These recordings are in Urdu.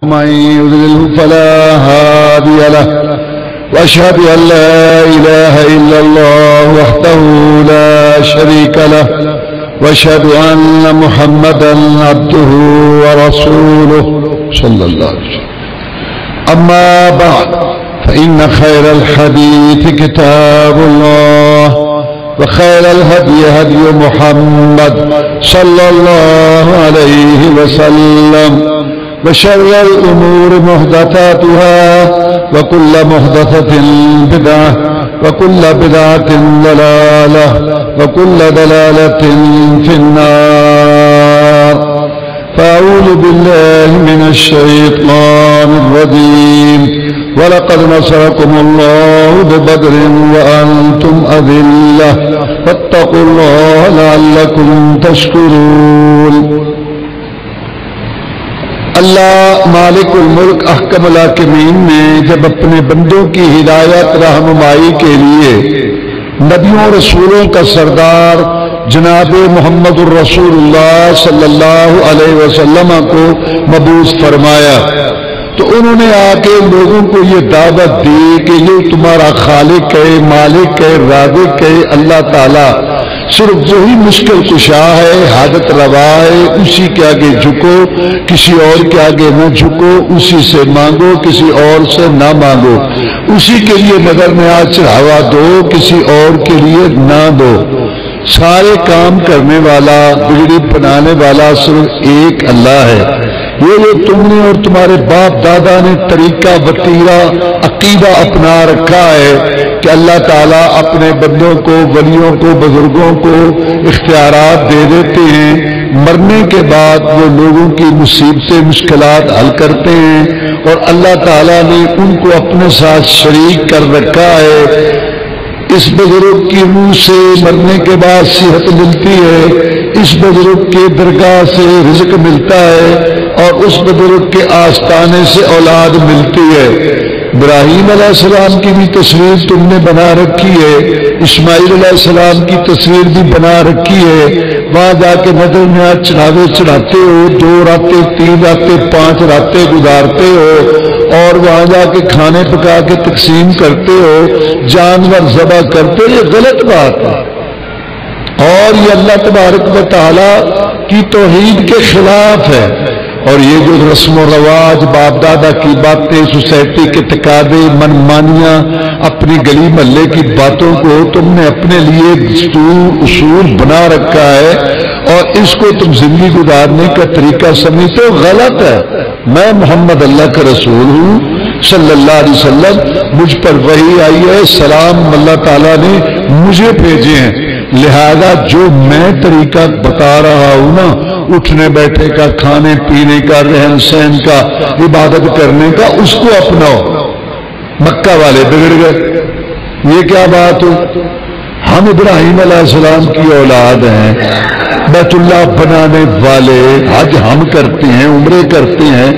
من يضلله فلا هادي له وأشهد أن لا إله إلا الله وحده لا شريك له وأشهد أن محمدا عبده ورسوله صلى الله عليه وسلم. أما بعد فإن خير الحديث كتاب الله وخير الهدي هدي محمد صلى الله عليه وسلم وشر الأمور محدثاتها وكل محدثة بدعة وكل بدعة ضلالة وكل ضلالة في النار. فأعوذ بالله من الشيطان الرجيم. ولقد نصركم الله ببدر وأنتم أذلة فاتقوا الله لعلكم تشكرون. اللہ مالک الملک احکم الحاکمین نے جب اپنے بندوں کی ہدایت رہنمائی کے لیے نبیوں رسولوں کا سردار جناب محمد الرسول اللہ صلی اللہ علیہ وسلم کو مبعوث فرمایا تو انہوں نے آ کے لوگوں کو یہ دعوت دی کہ یہ تمہارا خالق ہے، مالک ہے، رازق ہے اللہ تعالیٰ، صرف وہی مشکل کشا ہے، حاجت روا ہے، اسی کے آگے جھکو، کسی اور کے آگے نہ جھکو، اسی سے مانگو، کسی اور سے نہ مانگو، اسی کے لیے نظر میں آج چڑھاوا دو، کسی اور کے لیے نہ دو. سارے کام کرنے والا، بگڑی بنانے والا صرف ایک اللہ ہے. یہ جو تم نے اور تمہارے باپ دادا نے طریقہ وطیرہ عقیدہ اپنا رکھا ہے کہ اللہ تعالیٰ اپنے بندوں کو، ولیوں کو، بزرگوں کو اختیارات دے دیتے ہیں، مرنے کے بعد وہ لوگوں کی مصیبتیں مشکلات حل کرتے ہیں، اور اللہ تعالیٰ نے ان کو اپنے ساتھ شریک کر رکھا ہے. اس بزرگ کی روح سے مرنے کے بعد صحت ملتی ہے، اس بزرگ کے درگاہ سے رزق ملتا ہے، اور اس بزرگ کے آستانے سے اولاد ملتی ہے. ابراہیم علیہ السلام کی بھی تصویر تم نے بنا رکھی ہے، اسماعیل علیہ السلام کی تصویر بھی بنا رکھی ہے. وہاں جا کے نظر میں چڑھاوے چڑھاتے ہو، 2 راتیں 3 راتیں 5 راتیں گزارتے ہو، اور وہاں جا کے کھانے پکا کے تقسیم کرتے ہو، جانور ذبح کرتے ہو. یہ غلط بات ہے، اور یہ اللہ تبارک و تعالیٰ کی توحید کے خلاف ہے. اور یہ جو رسم و رواج، باپ دادا کی باتیں، سوسائٹی کے تقاضے، من مانیاں، اپنی گلی محلے کی باتوں کو تم نے اپنے لیے دستور اصول بنا رکھا ہے، اور اس کو تم زندگی گزارنے کا طریقہ سمجھتے ہو، غلط ہے. میں محمد اللہ کا رسول ہوں صلی اللہ علیہ وسلم، مجھ پر وحی آئی ہے، سلام اللہ تعالیٰ نے مجھے بھیجے ہیں، لہذا جو میں طریقہ بتا رہا ہوں نا، اٹھنے بیٹھے کا، کھانے پینے کا، رہن سہن کا، عبادت کرنے کا، اس کو اپناؤ. مکہ والے بگڑ گئے. یہ کیا بات ہو؟ ہم ابراہیم علیہ السلام کی اولاد ہیں، بیت اللہ بنانے والے، حج ہم کرتے ہیں، عمرے کرتے ہیں،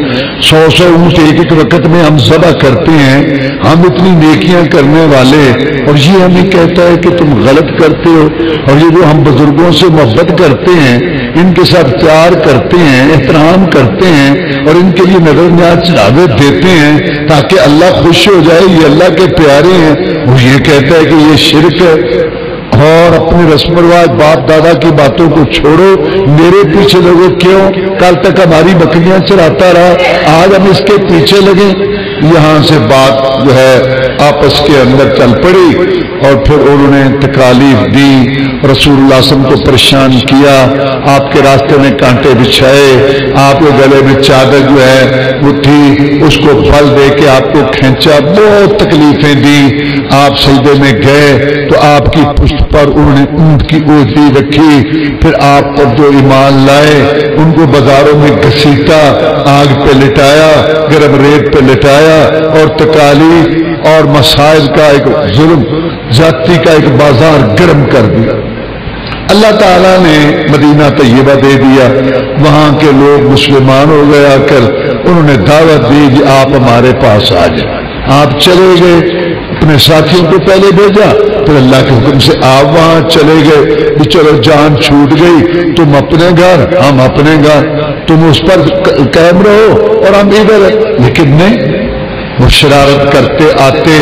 100 اونٹ ایک وقت میں ہم ذبح کرتے ہیں، ہم اتنی نیکیاں کرنے والے، اور یہ ہمیں کہتا ہے کہ تم غلط کرتے ہو. اور یہ جو ہم بزرگوں سے محبت کرتے ہیں، ان کے ساتھ پیار کرتے ہیں، احترام کرتے ہیں، اور ان کے لیے نظر نیاز چڑھاوے دیتے ہیں تاکہ اللہ خوش ہو جائے، یہ اللہ کے پیارے ہیں، وہ یہ کہتا ہے کہ یہ شرک ہے. اور اپنے رسم و رواج، باپ دادا کی باتوں کو چھوڑو، میرے پیچھے لگو. کیوں؟ کل تک ہماری بکریاں چراتا رہا، آج ہم اس کے پیچھے لگے. یہاں سے بات جو ہے آپس کے اندر چل پڑی، اور پھر انہوں نے تکالیف دی، رسول اللہ صلی اللہ علیہ وسلم کو پریشان کیا، آپ کے راستے میں کانٹے بچھائے، آپ کے گلے میں چادر جو ہے وہ تھی، اس کو پھل دے کے آپ کو کھینچا، بہت تکلیفیں دی. آپ سجدے میں گئے تو آپ کی پشت پر انہوں نے اونٹ کی اوجری رکھی، پھر آپ پر جو ایمان لائے ان کو بازاروں میں گھسیٹا، آگ پہ لٹایا، گرم ریت پہ لٹایا، اور تکالیف اور مسائل کا ایک ظلم ذاتی کا ایک بازار گرم کر دیا. اللہ تعالیٰ نے مدینہ طیبہ دے دیا، وہاں کے لوگ مسلمان ہو گئے. آ کر انہوں نے دعوت دی کہ آپ ہمارے پاس آ جائیں. آپ چلے گئے، اپنے ساتھیوں کو پہلے بھیجا، پھر اللہ کے حکم سے آپ وہاں چلے گئے. چلو جان چھوٹ گئی، تم اپنے گھر ہم اپنے گھر. تم اس پر قائم رہو اور ہم ادھر، لیکن نہیں، وہ شرارت کرتے آتے،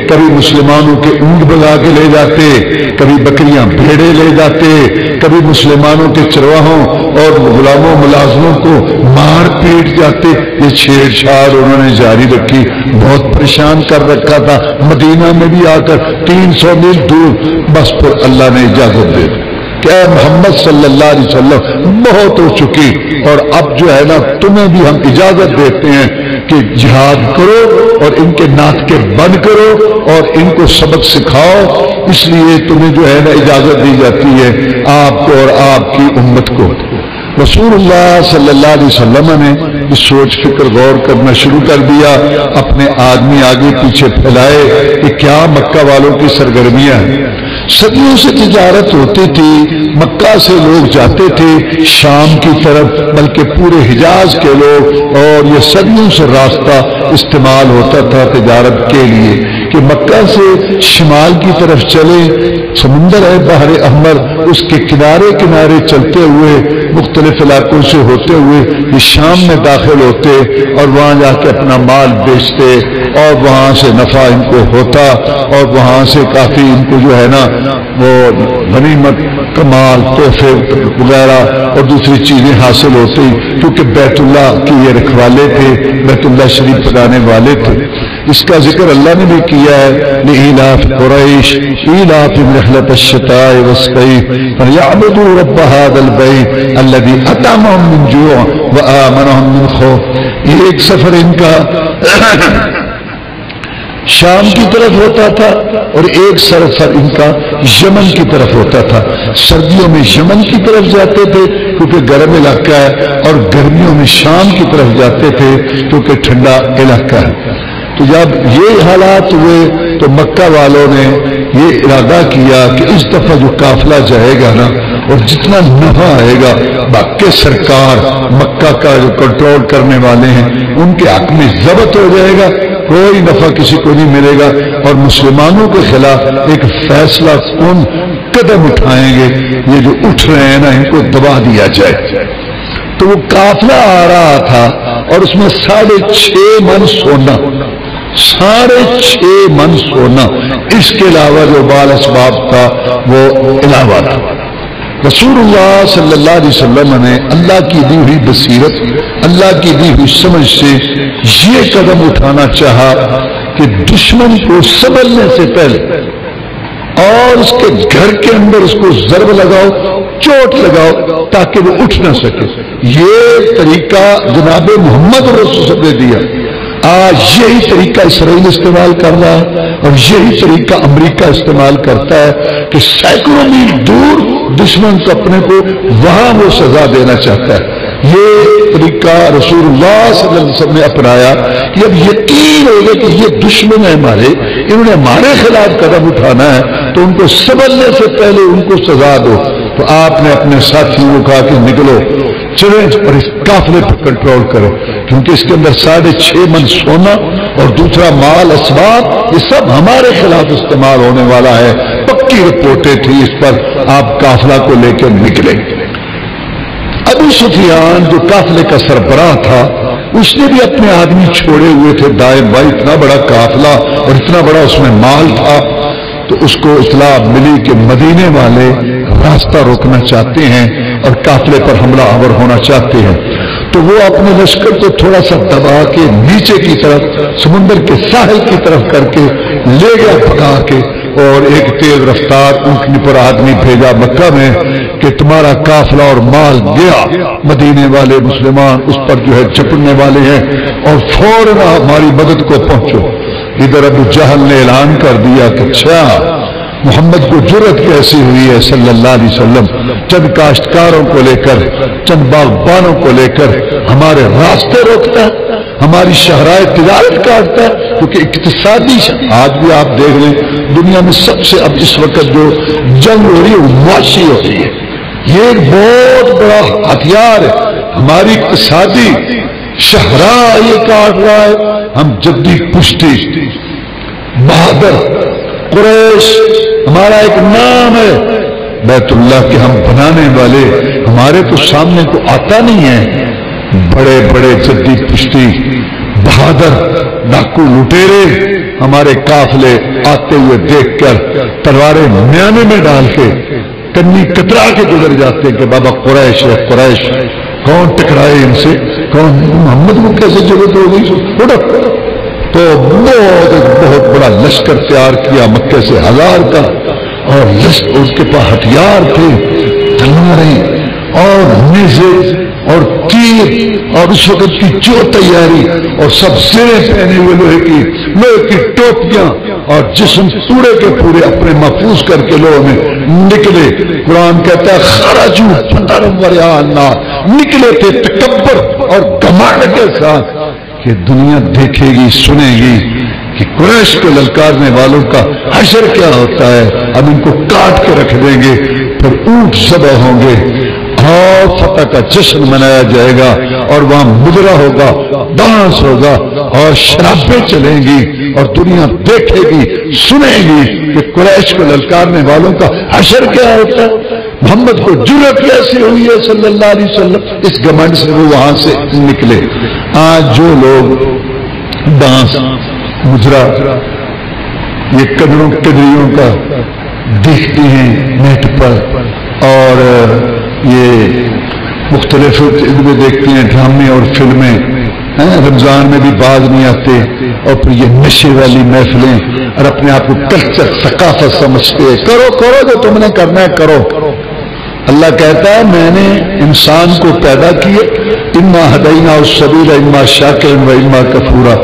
کبھی مسلمانوں کے اونٹ بگا کے لے جاتے، کبھی بکریاں بھیڑے لے جاتے، کبھی مسلمانوں کے چرواہوں اور غلاموں ملازموں کو مار پیٹ جاتے۔ یہ چھیڑ چھاڑ انہوں نے جاری رکھی، بہت پریشان کر رکھا تھا۔ مدینہ میں بھی آ کر 300 میل دور، بس پھر اللہ نے اجازت دے دی کہ اے محمد صلی اللہ علیہ وسلم بہت ہو چکی، اور اب جو ہے نا تمہیں بھی ہم اجازت دیتے ہیں کہ جہاد کرو اور ان کے ناطقے بند کرو اور ان کو سبق سکھاؤ، اس لیے تمہیں جو ہے نا اجازت دی جاتی ہے آپ کو اور آپ کی امت کو۔ رسول اللہ صلی اللہ علیہ وسلم نے اس سوچ فکر غور کرنا شروع کر دیا، اپنے آدمی آگے پیچھے پھیلائے کہ کیا مکہ والوں کی سرگرمیاں ہیں۔ صدیوں سے تجارت ہوتی تھی، مکہ سے لوگ جاتے تھے شام کی طرف، بلکہ پورے حجاز کے لوگ، اور یہ صدیوں سے راستہ استعمال ہوتا تھا تجارت کے لیے کہ مکہ سے شمال کی طرف چلے، سمندر ہے بحر احمر، اس کے کنارے کنارے چلتے ہوئے مختلف علاقوں سے ہوتے ہوئے یہ شام میں داخل ہوتے اور وہاں جا کے اپنا مال بیچتے اور وہاں سے نفع ان کو ہوتا اور وہاں سے کافی ان کو جو ہے نا وہ غنیمت کمال تحفے وغیرہ اور دوسری چیزیں حاصل ہوتی، کیونکہ بیت اللہ کی یہ رکھوالے تھے، بیت اللہ شریف بنانے والے تھے۔ اس کا ذکر اللہ نے بھی کیا ہے، لإيلاف قریش إيلافهم رحلة الشتاء والصيف فليعبدوا رب هذا البيت الذي أطعمهم من جوع وآمنهم من خوف۔ یہ ایک سفر ان کا شام کی طرف ہوتا تھا اور ایک سفر ان کا یمن کی طرف ہوتا تھا۔ سردیوں میں یمن کی طرف جاتے تھے کیونکہ گرم علاقہ ہے، اور گرمیوں میں شام کی طرف جاتے تھے کیونکہ ٹھنڈا علاقہ ہے۔ تو جب یہ حالات ہوئے تو مکہ والوں نے یہ ارادہ کیا کہ اس دفعہ جو قافلہ جائے گا نا اور جتنا نفع آئے گا، باقی سرکار مکہ کا جو کنٹرول کرنے والے ہیں ان کے حق میں ضبط ہو جائے گا، کوئی نفع کسی کو نہیں ملے گا، اور مسلمانوں کے خلاف ایک فیصلہ کن قدم اٹھائیں گے، یہ جو اٹھ رہے ہیں نا ان کو دبا دیا جائے۔ تو وہ قافلہ آ رہا تھا اور اس میں 6.5 من سونا، 6.5 من سونا، اس کے علاوہ جو بال اسباب تھا وہ علاوہ تھا۔ رسول اللہ صلی اللہ علیہ وسلم نے اللہ کی دی ہوئی بصیرت، اللہ کی دی ہوئی سمجھ سے یہ قدم اٹھانا چاہا کہ دشمن کو سنبھلنے سے پہلے اور اس کے گھر کے اندر اس کو ضرب لگاؤ، چوٹ لگاؤ تاکہ وہ اٹھ نہ سکے۔ یہ طریقہ جناب محمد رسول نے دیا۔ آج یہی طریقہ اسرائیل استعمال کر رہا ہے اور یہی طریقہ امریکہ استعمال کرتا ہے کہ سینکڑوں میل دور دشمن کو اپنے کو وہاں وہ سزا دینا چاہتا ہے۔ یہ طریقہ رسول اللہ صلی اللہ علیہ وسلم نے اپنایا کہ اب یقین ہو گیا کہ یہ دشمن ہے ہمارے، انہوں نے ہمارے خلاف قدم اٹھانا ہے تو ان کو سنبھلنے سے پہلے ان کو سزا دو۔ تو آپ نے اپنے ساتھیوں کو کہا کہ نکلو، چلیں اور اس قافلے پر کنٹرول کرو، کیونکہ اس کے اندر 6.5 من سونا اور دوسرا مال اسباب یہ سب ہمارے خلاف استعمال ہونے والا ہے۔ پکی رپورٹیں تھی اس پر، آپ قافلہ کو لے کر نکلے۔ ابو سفیان جو قافلے کا سربراہ تھا اس نے بھی اپنے آدمی چھوڑے ہوئے تھے دائیں بائیں، اتنا بڑا قافلہ اور اتنا بڑا اس میں مال تھا، تو اس کو اطلاع ملی کہ مدینے والے راستہ روکنا چاہتے ہیں اور قافلے پر حملہ آور ہونا چاہتے ہیں۔ تو وہ اپنے لشکر کو تھوڑا سا دبا کے نیچے کی طرف سمندر کے ساحل کی طرف کر کے لے گیا پکا کے، اور ایک تیز رفتار اونٹنی پر آدمی بھیجا مکہ میں کہ تمہارا قافلہ اور مال گیا، مدینے والے مسلمان اس پر جو ہے چپنے والے ہیں اور فوراً ہماری مدد کو پہنچو۔ ادھر ابو جہل نے اعلان کر دیا کہ اچھا محمد کو جرأت کیسی ہوئی ہے صلی اللہ علیہ وسلم، چند کاشتکاروں کو لے کر، چند باغبانوں کو لے کر ہمارے راستے روکتا ہے، ہماری شہرائے تجارت کاٹتا ہے، کیونکہ اقتصادی آج بھی آپ دیکھ لیں دنیا میں سب سے اب اس وقت جو جنگ ہو رہی ہے وہ معاشی ہو رہی ہے، یہ ایک بہت بڑا ہتھیار ہے، ہماری اقتصادی شہراہ یہ کاٹ رہا ہے۔ ہم جدی پشتی بہادر قریش ہمارا ایک نام ہے، بیت اللہ کے ہم بنانے والے، ہمارے تو سامنے تو آتا نہیں ہے، بڑے بڑے جدی پشتی بہادر ڈاکو لٹیرے ہمارے قافلے آتے ہوئے دیکھ کر تلواریں میانے میں ڈال کے کنی کترا کے گزر جاتے کہ بابا قریش ہے قریش، کون ٹکرائے ان سے، کون محمد کو کیسے ضرورت ہو گئی؟ تو بہت بڑا لشکر تیار کیا مکے سے 1000 کا، اور اس کے پاس ہتھیار تھے، تلواریں اور نیزے اور تیر، اور اس وقت کی جو تیاری، اور سب زیریں پہنے ہوئے لوہے کی ٹوپیاں، اور جسم پورے کے پورے اپنے محفوظ کر کے لوگوں میں نکلے۔ قرآن کہتا ہے خرجوا فترم ورعاء، نکلے تھے تکبر اور گھمنڈ کے ساتھ کہ دنیا دیکھے گی سنے گی کہ قریش کو للکارنے والوں کا حشر کیا ہوتا ہے، ہم ان کو کاٹ کے رکھ دیں گے، پھر اونٹ ذبح ہوں گے اور فتح کا جشن منایا جائے گا، اور وہاں مجرا ہوگا، ڈانس ہوگا اور شرابیں چلیں گی، اور دنیا دیکھے گی سنے گی کہ قریش کو للکارنے والوں کا حشر کیا ہوتا ہے۔ محمد کو جرأت کیسے ہوئی ہے صلی اللہ علیہ وسلم، اس گھمنڈ سے وہ وہاں سے نکلے۔ آج جو لوگ ڈانس مجرا یہ قدروں قدریوں کا دیکھتے ہیں نیٹ پر، اور یہ مختلف میں دیکھتے ہیں ڈرامے اور فلمیں، رمضان میں بھی باز نہیں آتے، اور پھر یہ نشے والی محفلیں، اور اپنے آپ کو کلچر ثقافت سمجھتے ہیں، کرو جو تم نے کرنا ہے کرو۔ اللہ کہتا ہے میں نے انسان کو پیدا کیے، اما ہدینہ السبیل اما شاکرا و اما کفورا،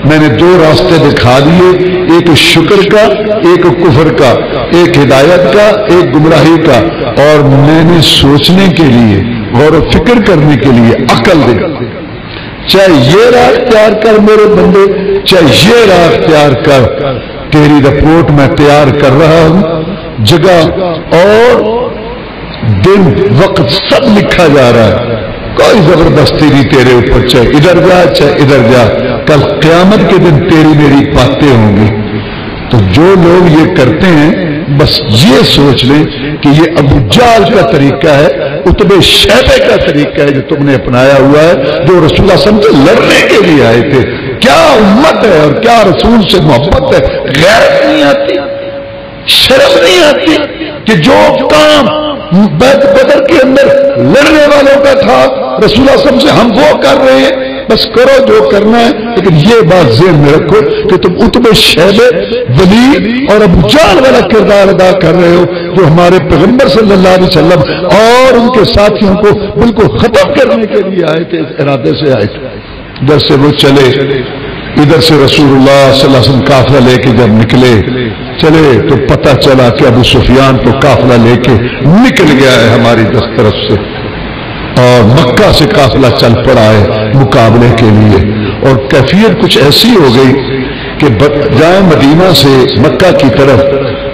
میں نے 2 راستے دکھا دیے، ایک شکر کا ایک کفر کا، ایک ہدایت کا ایک گمراہی کا، اور میں نے سوچنے کے لیے غور و فکر کرنے کے لیے عقل دے، چاہے یہ راہ اختیار کر میرے بندے، چاہے یہ راہ اختیار کر، تیری رپورٹ میں تیار کر رہا ہوں، جگہ اور دن وقت سب لکھا جا رہا ہے، کوئی زبردستی نہیں تیرے اوپر، چاہے ادھر جا چاہے ادھر جا، کل قیامت کے دن تیری میری باتیں ہوں گی۔ تو جو لوگ یہ کرتے ہیں بس یہ سوچ لیں کہ یہ ابو جہل کا طریقہ ہے، عتبہ شیبہ کا طریقہ ہے جو تم نے اپنایا ہوا ہے، جو رسول اللہ صلی اللہ علیہ وسلم سے لڑنے کے لیے آئے تھے۔ کیا امت ہے اور کیا رسول سے محبت ہے، غیرت نہیں آتی، شرم نہیں آتی کہ جو کام بدر کے اندر لڑنے والوں کا تھا رسول اللہ صلی اللہ علیہ وسلم سے ہم وہ کر رہے ہیں، بس کرو جو کرنا ہے، لیکن یہ بات ذہن میں رکھو کہ تم عتبہ شیبہ ولید اور ابو جہل والا کردار ادا کر رہے ہو، جو ہمارے پیغمبر صلی اللہ علیہ وسلم اور ان کے ساتھیوں کو بالکل ختم کرنے کے لیے آئے تھے، اس ارادے سے آئے تھے۔ ادھر سے وہ چلے، ادھر سے رسول اللہ صلی اللہ علیہ وسلم قافلہ لے کے جب نکلے چلے تو پتہ چلا کہ ابو سفیان تو قافلہ لے کے نکل گیا ہے ہماری طرف سے، اور مکہ سے قافلہ چل پڑا ہے مقابلے کے لیے، اور کیفیت کچھ ایسی ہو گئی کہ جائیں مدینہ سے مکہ کی طرف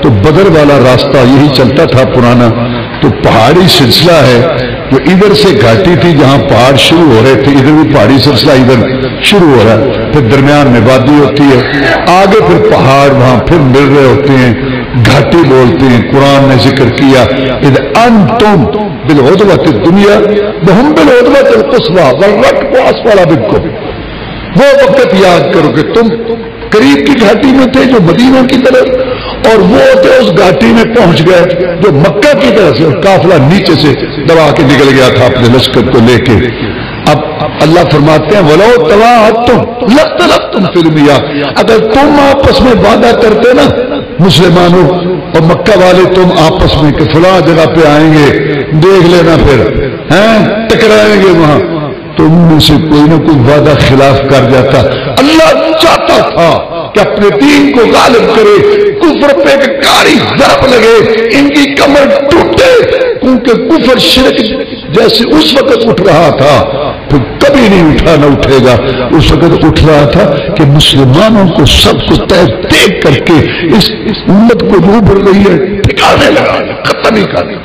تو بدر والا راستہ یہی چلتا تھا پرانا، تو پہاڑی سلسلہ ہے جو ادھر سے گھاٹی تھی جہاں پہاڑ شروع ہو رہے تھے، ادھر بھی پہاڑی سلسلہ ادھر شروع ہو رہا ہے، پھر درمیان میں وادی ہوتی ہے، آگے پھر پہاڑ وہاں پھر مل رہے ہوتے ہیں، گھاٹی بولتے ہیں۔ قرآن نے ذکر کیا اذ انتم بالعدوۃ الدنیا وهم بالعدوۃ القصویٰ والرکب اسفل منکم، وہ وقت یاد کرو کہ تم قریب کی گھاٹی میں تھے جو مدینہ کی طرف، اور وہ تھے اس گھاٹی میں پہنچ گئے جو مکہ کی طرف سے، اور قافلہ نیچے سے دبا کے نکل گیا تھا اپنے لشکر کو لے کے۔ اب اللہ فرماتے ہیں وَلَوْ تَوَاعَدتُّمْ لَاخْتَلَفْتُمْ فِي الْمِيعَادِ، اگر تم آپس میں وعدہ کرتے نا مسلمانوں اور مکہ والے، تم آپس میں کہ فلاں جگہ پہ آئیں گے دیکھ لینا، پھر ٹکرائیں گے وہاں، تم میں سے کوئی نہ کوئی وعدہ خلاف کر جاتا۔ اللہ چاہتا تھا کہ اپنے دین کو غالب کرے، کفر پہ ایک کاری ضرب لگے، ان کی کمر ٹوٹے، کیونکہ کفر شرک جیسے اس وقت اٹھ رہا تھا پھر کبھی نہیں اٹھا نہ اٹھے گا، اس وقت اٹھ رہا تھا کہ مسلمانوں کو سب کو دیکھ کر کے اس امت کو جو بڑھ رہی ہے ٹھکانے لگا، ختم ہی کرنے۔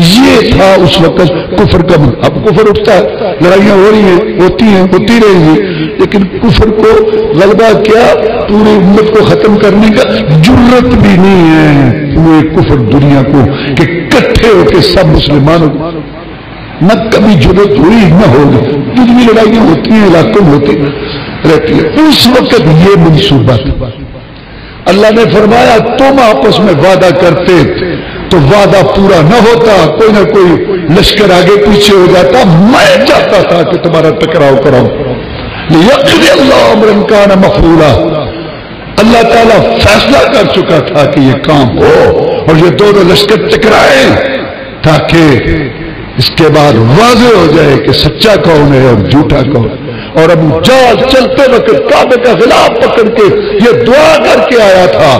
یہ تھا اس وقت کفر کا۔ اب کفر اٹھتا ہے، لڑائیاں ہو رہی ہیں، ہوتی ہیں، ہوتی رہیں گی، لیکن کفر کو غلبہ کیا پوری امت کو ختم کرنے کا جرت بھی نہیں ہے پورے کفر دنیا کو کہ کٹھے ہو کے سب مسلمانوں، نہ کبھی جرت ہوئی نہ ہوگی، کچھ بھی لڑائیاں ہوتی ہیں علاقوں میں ہوتی رہتی ہے، اس وقت یہ منصوبہ تھا۔ اللہ نے فرمایا تم آپس میں وعدہ کرتے تو وعدہ پورا نہ ہوتا، کوئی نہ کوئی لشکر آگے پیچھے ہو جاتا، میں چاہتا تھا کہ تمہارا ٹکراؤ کراؤ۔ لیقضی اللہ امرا کان مفعولا، اللہ تعالیٰ فیصلہ کر چکا تھا کہ یہ کام ہو اور یہ دونوں لشکر ٹکرائے تاکہ اس کے بعد واضح ہو جائے کہ سچا کون ہے اور جھوٹا کون۔ اور ابو جہل چلتے وقت کعبے کا غلاف پکڑ کے یہ دعا کر کے آیا تھا،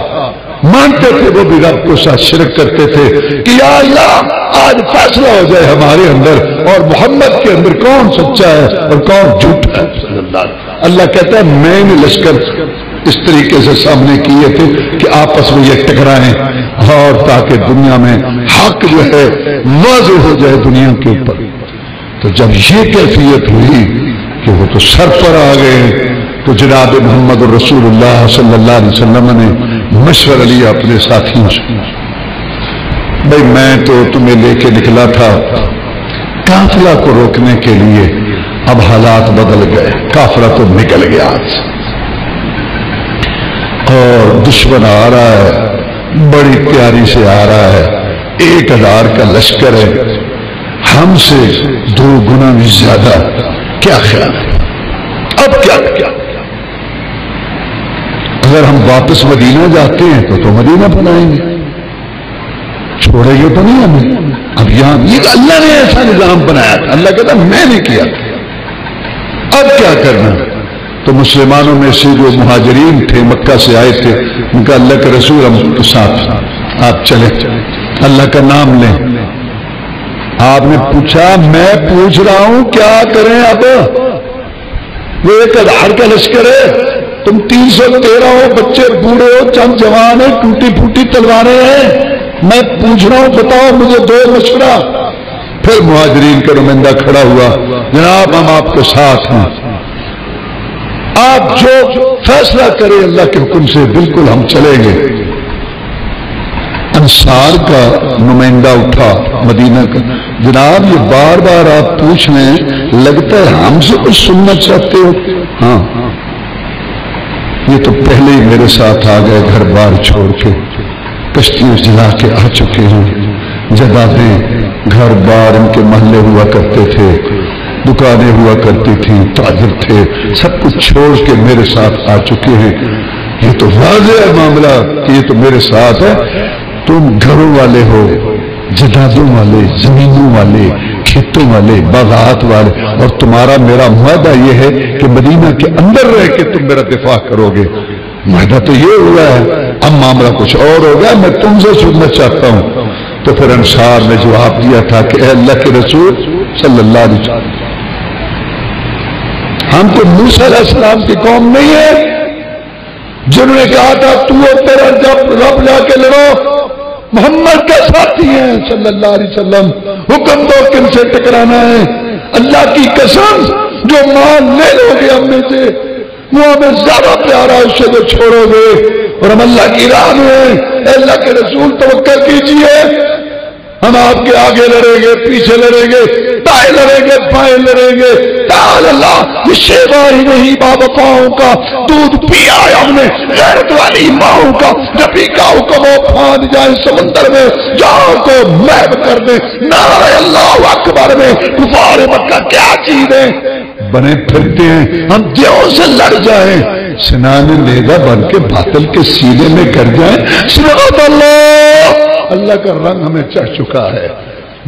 مانتے تھے وہ بھی رب کو ساتھ شرک کرتے تھے کہ یا اللہ آج فیصلہ ہو جائے ہمارے اندر اور محمد کے اندر کون سچا ہے اور کون جھوٹا ہے۔ اللہ کہتا ہے میں نے لشکر اس طریقے سے سامنے کیے تھے کہ آپس میں یہ ٹکرائیں اور تاکہ دنیا میں حق جو ہے واضح ہو جائے دنیا کے اوپر۔ تو جب یہ کیفیت ہوئی کہ وہ تو سر پر آ گئے تو جناب محمد رسول اللہ صلی اللہ علیہ وسلم نے مشورہ لیا اپنے ساتھیوں سے، بھائی میں تو تمہیں لے کے نکلا تھا قافلہ کو روکنے کے لیے، اب حالات بدل گئے، قافلہ تو نکل گیا اور دشمن آ رہا ہے، بڑی تیاری سے آ رہا ہے، 1000 کا لشکر ہے، ہم سے 2 گنا بھی زیادہ، کیا خیال ہے؟ اب کیا اگر ہم واپس مدینہ جاتے ہیں تو مدینہ بنائیں گے، چھوڑیں گے تو نہیں ہمیں۔ اب یہاں یہ اللہ نے ایسا نظام بنایا تھا، اللہ کہتا میں نے کیا تھا، اب کیا کرنا؟ تو مسلمانوں میں سے جو مہاجرین تھے مکہ سے آئے تھے ان کا اللہ کے رسول ہم کے ساتھ آپ چلے، اللہ کا نام لیں۔ آپ نے پوچھا میں پوچھ رہا ہوں کیا کریں؟ اب وہ 1000 کا لشکر ہے، تم 313 ہو، بچے بوڑھے ہو، چند جوان ہیں، ٹوٹی پھوٹی تلواریں ہیں، میں پوچھ رہا ہوں بتاؤ مجھے دو مشورہ۔ پھر مہاجرین کا نمائندہ کھڑا ہوا، جناب ہم آپ کے ساتھ ہیں، آپ جو فیصلہ کریں اللہ کے حکم سے بالکل ہم چلیں گے۔ انصار کا نمائندہ اٹھا مدینہ کا، جناب یہ بار بار آپ پوچھ رہے ہیں، لگتا ہے ہم سے کچھ سننا چاہتے ہو؟ ہاں یہ تو پہلے ہی میرے ساتھ آ گئے، گھر بار چھوڑ کے کشتیوں جلا کے آ چکے ہیں، جدادیں گھر بار ان کے محلے ہوا کرتے تھے، دکانیں ہوا کرتی تھیں، تاجر تھے، سب کچھ چھوڑ کے میرے ساتھ آ چکے ہیں۔ یہ تو واضح ہے معاملہ کہ یہ تو میرے ساتھ ہے، تم گھروں والے ہو، جدادوں والے، زمینوں والے، کھیتوں والے، باغات والے، اور تمہارا میرا معاہدہ یہ ہے کہ مدینہ کے اندر رہ کے تم میرا دفاع کرو گے۔ معاہدہ تو یہ ہوا ہے، اب معاملہ کچھ اور ہو گیا، میں تم سے سننا چاہتا ہوں۔ تو پھر انصار نے جواب دیا تھا کہ اے اللہ کے رسول صلی اللہ علیہ وسلم، ہم تو موسیٰ علیہ السلام کی قوم نہیں ہے جنہوں نے کہا تھا تو تیرا جب رب جا کے لڑو، محمد کا ساتھی ہیں صلی اللہ علیہ وسلم، حکم دو کن سے ٹکرانا ہے، اللہ کی قسم جو مال لے لو گے ہم میں سے وہ ہمیں زیادہ پیارا اس سے تو چھوڑو گے، اور ہم اللہ کی راہ میں ہیں، اے اللہ کے رسول توکل کیجئے، ہم آپ کے آگے لڑیں گے، پیچھے لڑیں گے، دائیں لڑیں گے، بائیں لڑیں گے، تعالی اللہ یہ شیوا ہی نہیں بابا پاؤں کا دودھ پیا ہے ہم نے، غیرت والی ماؤں کا نبی کا حکم ہو پھاند جائیں سمندر میں، جاؤ کو محب کر دیں، نعرہ اللہ اکبر میں کفار مکہ کیا چیز ہے بنے پھرتے ہیں، ہم دیوں سے لڑ جائیں، سنانے نیزہ بن کے باطل کے سینے میں گر جائیں، سبحان اللہ، اللہ کا رنگ ہمیں چڑھ چکا ہے،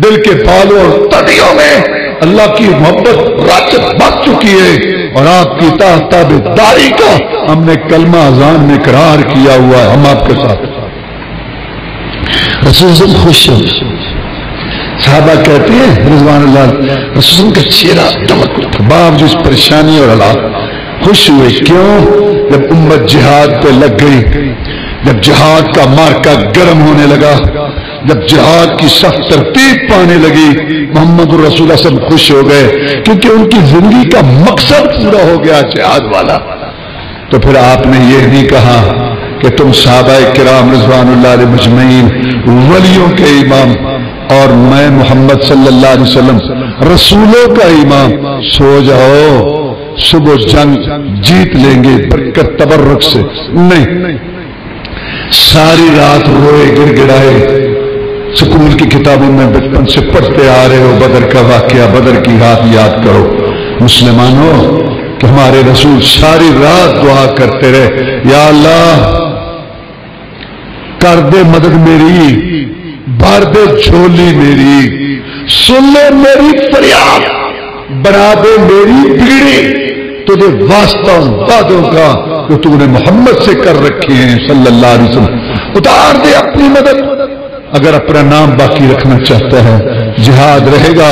دل کے بالوں اور تڑیوں میں اللہ کی محبت راچت بن چکی ہے، اور آپ کی تابعداری کا ہم نے کلمہ اذان میں اقرار کیا ہوا ہے۔ ہم آپ کے ساتھ رسول خوش ہیں، صحابہ کہتے ہیں رضوان اللہ رسول کا چہرہ توکل تھا باوجود اس پریشانی اور حالات، خوش ہوئے کیوں؟ جب امت جہاد پہ لگ گئی، جب جہاد کا مارکا گرم ہونے لگا، جب جہاد کی سخت ترتیب پانے لگی، محمد الرسول صلی اللہ علیہ وسلم خوش ہو گئے کیونکہ ان کی زندگی کا مقصد پورا ہو گیا جہاد والا۔ تو پھر آپ نے یہ نہیں کہا کہ تم صحابہ کرام رضوان اللہ علیہ مجمعین ولیوں کے امام اور میں محمد صلی اللہ علیہ وسلم رسولوں کا امام، سو جاؤ، صبح جنگ جیت لیں گے برکت تبرک سے، نہیں، ساری رات روئے گڑ گڑائے۔ سکول کی کتابوں میں بچپن سے پڑھتے آ رہے ہو بدر کا واقعہ، بدر کی رات یاد کرو مسلمانوں، کہ ہمارے رسول ساری رات دعا کرتے رہے، یا اللہ کر دے مدد میری، بھر دے جھولی میری، سن لے میری فریاد، بنا دے میری بگڑی، تجھے واسطہ وعدوں کا جو تو نے محمد سے کر رکھے ہیں صلی اللہ علیہ وسلم، اتار دے اپنی مدد۔ اگر اپنا نام باقی رکھنا چاہتا ہے، جہاد رہے گا،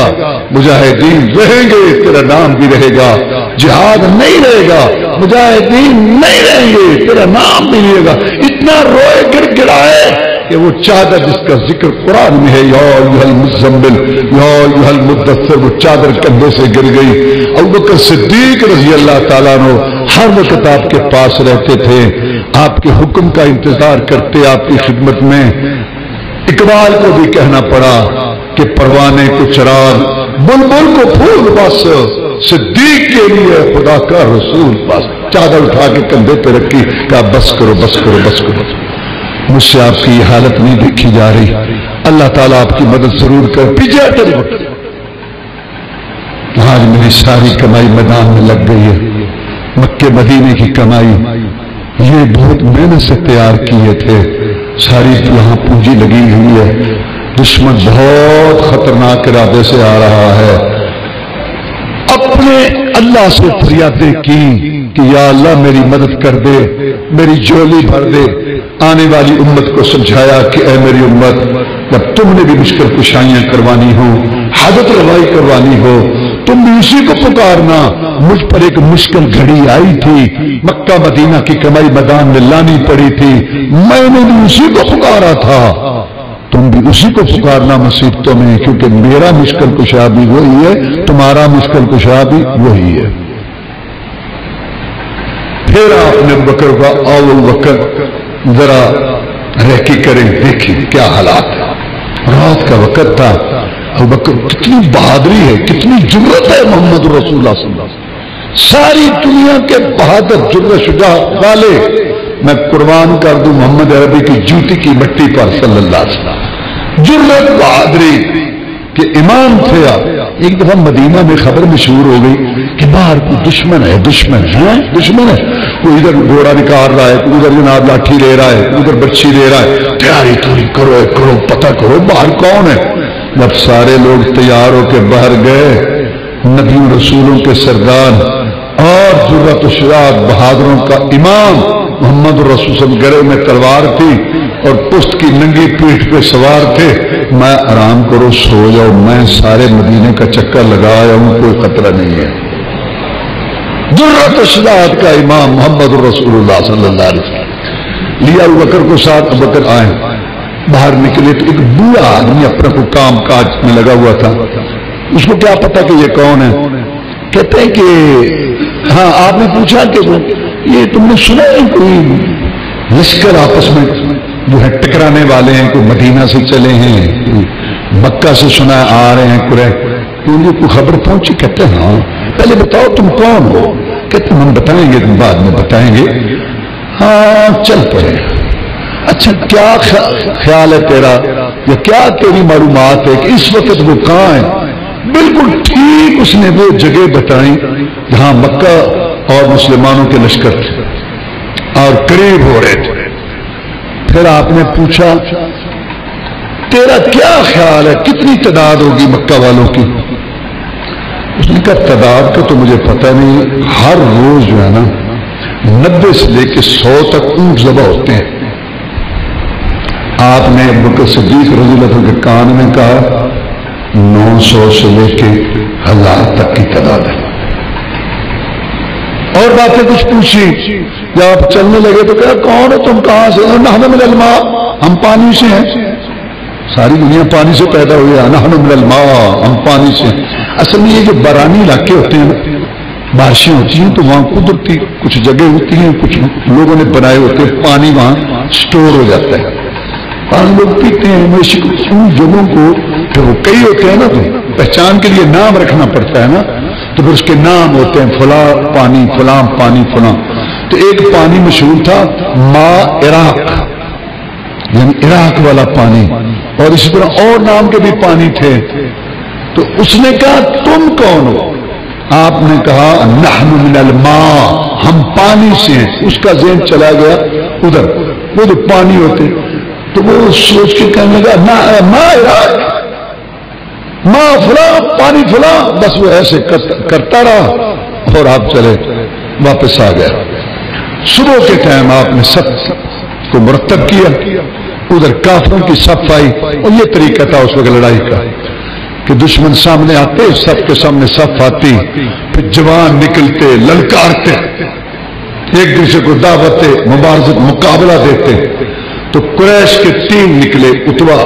مجاہدین رہیں گے، تیرا نام بھی رہے گا۔ جہاد نہیں رہے گا، مجاہدین نہیں رہیں گے، تیرا نام بھی نہیں رہے گا۔ اتنا روئے گڑ گڑائے کہ وہ چادر جس کا ذکر قرآن میں ہے، یا ایھا المزمل یا ایھا المدثر، وہ چادر کندھے سے گر گئی۔ ابوبکر صدیق رضی اللہ تعالیٰ عنہ ہر وقت آپ کے پاس رہتے تھے، آپ کے حکم کا انتظار کرتے آپ کی خدمت میں۔ اقبال کو بھی کہنا پڑا کہ پروانے کو چراغ، بلبل کو پھول، بس صدیق کے لیے خدا کا رسول بس۔ چادر اٹھا کے کندھے پہ رکھی، کہا بس کرو بس کرو بس کرو، مجھ سے آپ کی یہ حالت نہیں دیکھی جا رہی، اللہ تعالیٰ آپ کی مدد ضرور کر۔ پیچھے ہٹے، آج میری ساری کمائی میدان میں لگ گئی ہے، مکے مدینے کی کمائی، یہ بہت محنت سے تیار کیے تھے، ساری یہاں پونجی لگی ہوئی ہے، دشمن بہت خطرناک ارادے سے آ رہا ہے۔ اپنے اللہ سے فریادیں کی کہ یا اللہ میری مدد کر دے، میری جھولی بھر دے۔ آنے والی امت کو سمجھایا کہ اے میری امت، جب تم نے بھی مشکل کشائیاں کروانی ہو، حاجت روائی کروانی ہو، تم بھی اسی کو پکارنا۔ مجھ پر ایک مشکل گھڑی آئی تھی، مکہ مدینہ کی کمائی میدان میں لانی پڑی تھی، میں نے بھی اسی کو پکارا تھا، تم بھی اسی کو پکارنا مصیبتوں میں، کیونکہ میرا مشکل کشا بھی وہی ہے، تمہارا مشکل کشا بھی وہی ہے۔ پھر آپ نے بکر کا اول وقت ذرا ریکی کریں، دیکھیں کیا حالات ہے۔ رات کا وقت تھا، ابوبکر کتنی بہادری ہے، کتنی جرت ہے محمد رسول اللہ صلی اللہ علیہ وسلم، ساری دنیا کے بہادر جرت شجاعت والے میں قربان کر دوں محمد عربی کی جوتی کی مٹی پر صلی اللہ علیہ وسلم۔ جرت بہادری کے امام تھے آپ۔ ایک دفعہ مدینہ میں خبر مشہور ہو گئی کہ باہر کوئی دشمن ہے، دشمن ہے، دشمن ہے، کوئی ادھر گھوڑا نکال رہا ہے، کوئی ادھر جناب لاٹھی لے رہا ہے، ادھر بچی لے رہا ہے، تیاری تھوڑی کرو کرو، پتہ کرو باہر کون ہے۔ جب سارے لوگ تیار ہو کے باہر گئے، نبیوں رسولوں کے سردار اور جرأت و شجاعت بہادروں کا امام محمد رسول صلی اللہ علیہ وسلم گرے میں تلوار تھی اور پشت کی ننگی پیٹھ پہ سوار تھے۔ میں آرام کرو، سو جاؤ، میں سارے مدینے کا چکر لگا آیا ہوں، کوئی خطرہ نہیں ہے۔ جرأت و شجاعت کا امام محمد رسول اللہ صلی اللہ علیہ وسلم لیا ابوبکر کو ساتھ۔ ابوبکر آئے، باہر نکلے تو ایک بوڑھا آدمی اپنا کو کام کاج میں لگا ہوا تھا، اس کو کیا پتا کہ یہ کون ہے؟ کہتے ہیں کہ ہاں، آپ نے پوچھا کہ یہ تم نے سنا ہے کوئی لشکر آپس میں جو ہے ٹکرانے والے ہیں، کوئی مدینہ سے چلے ہیں، مکہ سے سنا ہے آ رہے ہیں قریش، تو انہیں کوئی خبر پہنچی؟ کہتے ہیں ہاں، پہلے بتاؤ تم کون ہو؟ کہتے ہیں ہم بتائیں گے، تم بعد میں بتائیں گے۔ ہاں چل پڑے۔ اچھا کیا خیال ہے تیرا، یا کیا تیری معلومات ہے کہ اس وقت وہ کہاں ہے؟ بالکل ٹھیک اس نے وہ جگہ بتائیں جہاں مکہ اور مسلمانوں کے لشکر تھے اور قریب ہو رہے تھے۔ پھر آپ نے پوچھا تیرا کیا خیال ہے کتنی تعداد ہوگی مکہ والوں کی؟ اس نے کہا تعداد کا تو مجھے پتہ نہیں، ہر روز جو ہے نا 90 سے لے کے 100 تک اونٹ ذبح ہوتے ہیں۔ آپ نے ابوبکر صدیق رضی اللہ عنہ کے کان میں کہا 900 سے لے کے 1000 تک کی تعداد ہے۔ اور باتیں کچھ پوچھی، جب آپ چلنے لگے تو کہا کون ہو تم، کہاں سے؟ نحن من الماء، ہم پانی سے ہیں، ساری دنیا پانی سے پیدا ہوئی ہے، نحن من الماء، ہم پانی سے۔ اصل میں یہ جو بارانی علاقے ہوتے ہیں، بارشیں ہوتی ہیں تو وہاں قدرتی کچھ جگہ ہوتی ہیں، کچھ لوگوں نے بنائے ہوتے ہیں، پانی وہاں سٹور ہو جاتا ہے، پانی لوگ پیتے ہیں۔ ان جگہوں کو پھر وہ کئی ہوتے ہیں نا، تو پہچان کے لیے نام رکھنا پڑتا ہے نا، تو پھر اس کے نام ہوتے ہیں فلاں پانی، فلاں پانی، فلاں. تو ایک پانی مشہور تھا ماء عراق، یعنی عراق والا پانی، اور اسی طرح اور نام کے بھی پانی تھے. تو اس نے کہا تم کون ہو؟ آپ نے کہا نحن من الماء، ہم پانی سے ہیں. اس کا ذہن چلا گیا ادھر، وہ جو پانی ہوتے. تو وہ سوچ کے کہنے لگا ماء عراق، ماں فلاں، پانی فلاں. بس وہ ایسے کرتا رہا اور آپ چلے واپس آ گئے. صبح کے ٹائم آپ نے سب کو مرتب کیا، ادھر کافروں کی صف آئی، اور یہ طریقہ تھا اس وقت لڑائی کا کہ دشمن سامنے آتے، سب کے سامنے صف آتی، پھر جوان نکلتے، للکارتے، ایک دوسرے کو دعوت مبارزت مقابلہ دیتے. تو قریش کے 3 نکلے، عتبہ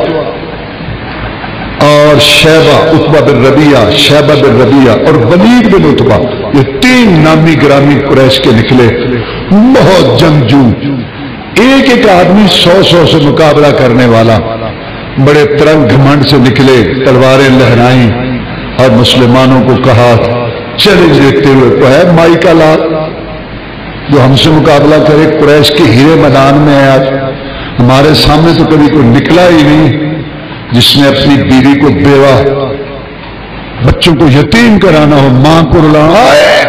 اور شیبہ، عتبہ بن ربیعہ، شیبہ بن ربیعہ اور ولید بن عتبہ. یہ 3 نامی گرامی قریش کے نکلے، بہت جنگجو، ایک ایک آدمی 100 سے مقابلہ کرنے والا. بڑے ترنگ گھمنڈ سے نکلے، تلواریں لہرائیں اور مسلمانوں کو کہا چیلنج دیتے ہوئے تو ہے مائی کا لال جو ہم سے مقابلہ کرے. قریش کے ہیرے میدان میں ہے، آج ہمارے سامنے تو کبھی کوئی نکلا ہی نہیں جس نے اپنی بیوی کو بیوہ، بچوں کو یتیم کرانا ہو، ماں کو رلانا ہے.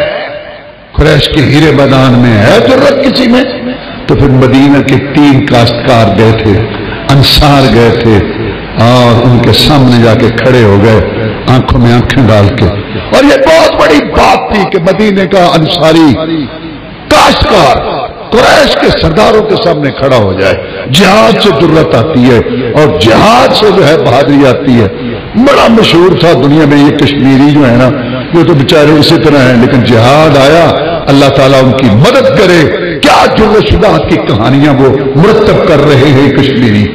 قریش کے ہیرے میدان میں ہے ضرورت کسی میں. تو پھر مدینہ کے 3 کاشتکار گئے تھے، انصار گئے تھے، اور ان کے سامنے جا کے کھڑے ہو گئے آنکھوں میں آنکھیں ڈال کے. اور یہ بہت بڑی بات تھی کہ مدینے کا انصاری کاشتکار قریش کے سرداروں کے سامنے کھڑا ہو جائے. جہاد سے ضرورت آتی ہے اور جہاد سے جو ہے بہادری آتی ہے. بڑا مشہور تھا دنیا میں یہ کشمیری جو ہے نا، وہ تو بیچارے اسی طرح ہیں، لیکن جہاد آیا، اللہ تعالیٰ ان کی مدد کرے. کیا جرأت شجاعت کی کہانیاں وہ مرتب کر رہے ہیں کشمیری.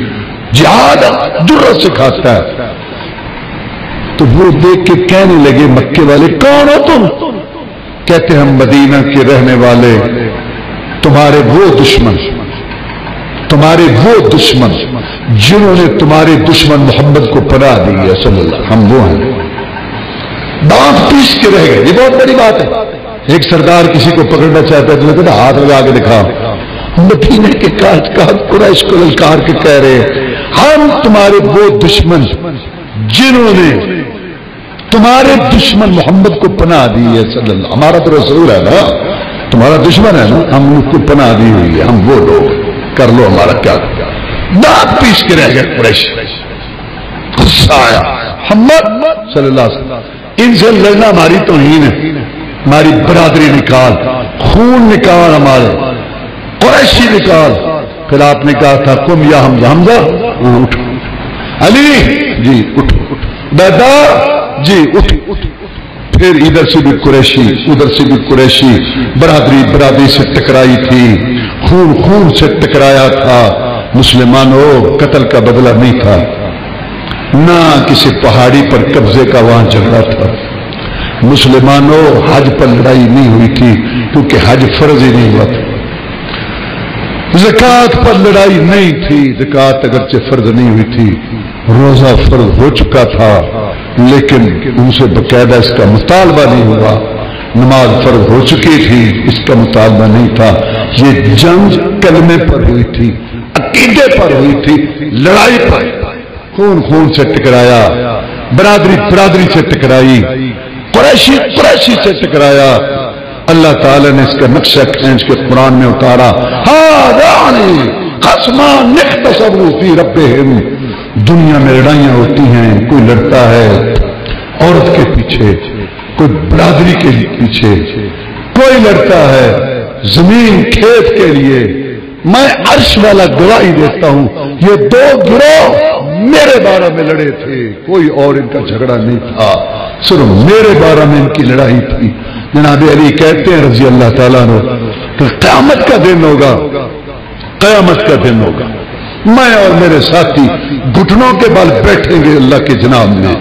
جہاد جرأت سکھاتا ہے. تو وہ دیکھ کے کہنے لگے مکے والے کون ہو تم؟ کہتے ہم مدینہ کے رہنے والے، تمہارے وہ دشمن جنہوں نے تمہارے دشمن محمد کو پناہ دی ہے صلی اللہ، ہم وہ ہیں. دانت پیس کے رہ گئے. یہ بہت بڑی بات ہے. ایک سردار کسی کو پکڑنا چاہتا ہے تو کہتا ہاتھ لگا کے دکھا. مدینے کے کاشتکار قریش کو للکار کے کہہ رہے ہم تمہارے وہ دشمن جنہوں نے تمہارے دشمن محمد کو پناہ دی ہے صلی اللہ. ہمارا تو رسول ہے نا، تمہارا دشمن ہے نا، ہم اس کو پناہ دی ہوئی ہے، ہم وہ لوگ، کر لو ہمارا کیا. دانت پیس کے رہ گئے قریش. غصہ آیا محمد صلی اللہ علیہ وسلم، ان سے لڑنا ہماری توہین ہے، ہماری برادری نکال، خون نکال، ہمارے قریشی نکال. پھر آپ نے کہا تھا تم یا حمزہ، حمزہ اٹھو، علی جی اٹھو، بیدار جی اٹھو. پھر ادھر سے بھی قریشی، ادھر سے بھی قریشی، برادری سے ٹکرائی تھی، خون سے ٹکرایا تھا. مسلمانوں قتل کا بدلہ نہیں تھا، نہ کسی پہاڑی پر قبضے کا وہاں جھگڑا تھا. مسلمانوں حج پر لڑائی نہیں ہوئی تھی کیونکہ حج فرض ہی نہیں ہوا تھا. زکوٰۃ پر لڑائی نہیں تھی، زکوٰۃ اگرچہ فرض نہیں ہوئی تھی، روزہ فرض ہو چکا تھا لیکن ان سے باقاعدہ اس کا مطالبہ نہیں ہوا. نماز فرض ہو چکی تھی، اس کا مطالبہ نہیں تھا. یہ جنگ کلمے پر ہوئی تھی، عقیدے پر ہوئی تھی، لڑائی پر. خون سے ٹکرایا، برادری سے ٹکرائی، قریشی سے ٹکرایا. اللہ تعالیٰ نے اس کا نقشہ کھینچ کے قرآن میں اتارا. خصمان اختصموا فی ربہم. دنیا میں لڑائیاں ہوتی ہیں، کوئی لڑتا ہے عورت کے پیچھے، کوئی برادری کے پیچھے، کوئی لڑتا ہے زمین کھیت کے لیے. میں عرش والا گواہی دیتا ہوں یہ 2 گروہ میرے بارے میں لڑے تھے، کوئی اور ان کا جھگڑا نہیں تھا، صرف میرے بارے میں ان کی لڑائی تھی. جناب علی کہتے ہیں رضی اللہ تعالیٰ عنہ کہ قیامت کا دن ہوگا، قیامت کا دن ہوگا، میں اور میرے ساتھی گھٹنوں کے بل بیٹھیں گے اللہ کے جناب میں.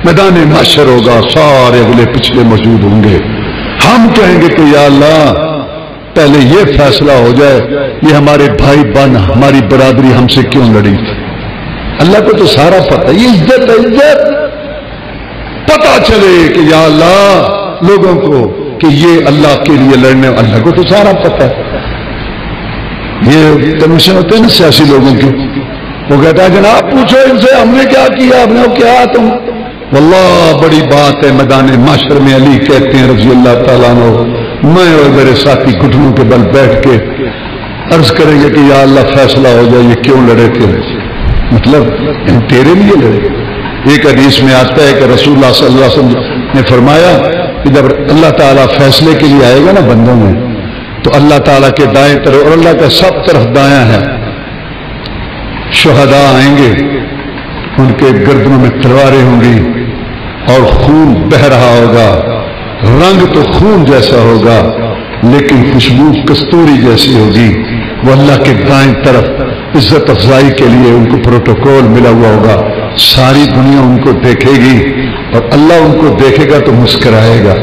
میدان محشر ہوگا، سارے اگلے پچھلے موجود ہوں گے. ہم کہیں گے کہ یا اللہ پہلے یہ فیصلہ ہو جائے یہ ہمارے بھائی بہن، ہماری برادری ہم سے کیوں لڑی تھی. اللہ کو تو سارا پتہ، یہ عزت عزت پتہ چلے کہ یا اللہ لوگوں کو کہ یہ اللہ کے لیے لڑنے، اللہ کو تو سارا پتہ ہے۔ یہ تماشے ہوتے ہیں نا سیاسی لوگوں کے، وہ کہتا ہے جناب پوچھو ان سے ہم نے کیا کیا، ہم نے کیا تم، واللہ بڑی بات ہے میدان معاشر میں علی کہتے ہیں رضی اللہ تعالیٰ عنہ، میں اور میرے ساتھی گھٹنوں کے بل بیٹھ کے عرض کریں گے کہ یا اللہ فیصلہ ہو جائے یہ کیوں لڑے تھے، مطلب تیرے لیے لڑے۔ ایک حدیث میں آتا ہے کہ رسول اللہ صلی اللہ علیہ وسلم نے فرمایا کہ جب اللہ تعالیٰ فیصلے کے لیے آئے گا نا بندوں میں، تو اللہ تعالیٰ کے دائیں طرف اور اللہ کا سب طرف دایاں ہے، شہداء آئیں گے، ان کے گردنوں میں تلواریں ہوں گی اور خون بہ رہا ہوگا، رنگ تو خون جیسا ہوگا لیکن خوشبو کستوری جیسی ہوگی، وہ اللہ کے دائیں طرف عزت افزائی کے لیے ان کو پروٹوکول ملا ہوا ہوگا، ساری دنیا ان کو دیکھے گی اور اللہ ان کو دیکھے گا تو مسکرائے گا،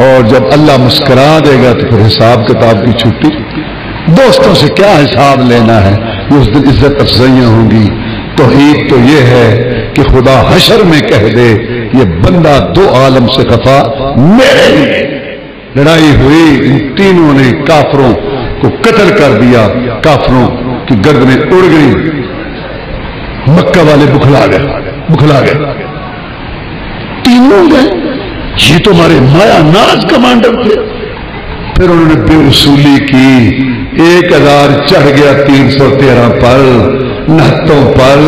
اور جب اللہ مسکرا دے گا تو پھر حساب کتاب کی چھٹی، دوستوں سے کیا حساب لینا ہے، اس دن عزت افزائیاں ہوں گی۔ توحید تو یہ ہے کہ خدا حشر میں کہہ دے یہ بندہ دو عالم سے خفا میرے لیے، لڑائی ہوئی ان تینوں نے کافروں کو قتل کر دیا، کافروں کی گردنیں اڑ گئی، مکہ والے بکھلا گئے، تینوں گئے، یہ تو ہمارے مایا ناز کمانڈر تھے۔ پھر انہوں نے بے اصولی کی، 1000 چڑھ گیا 313 پر، نہتوں پر،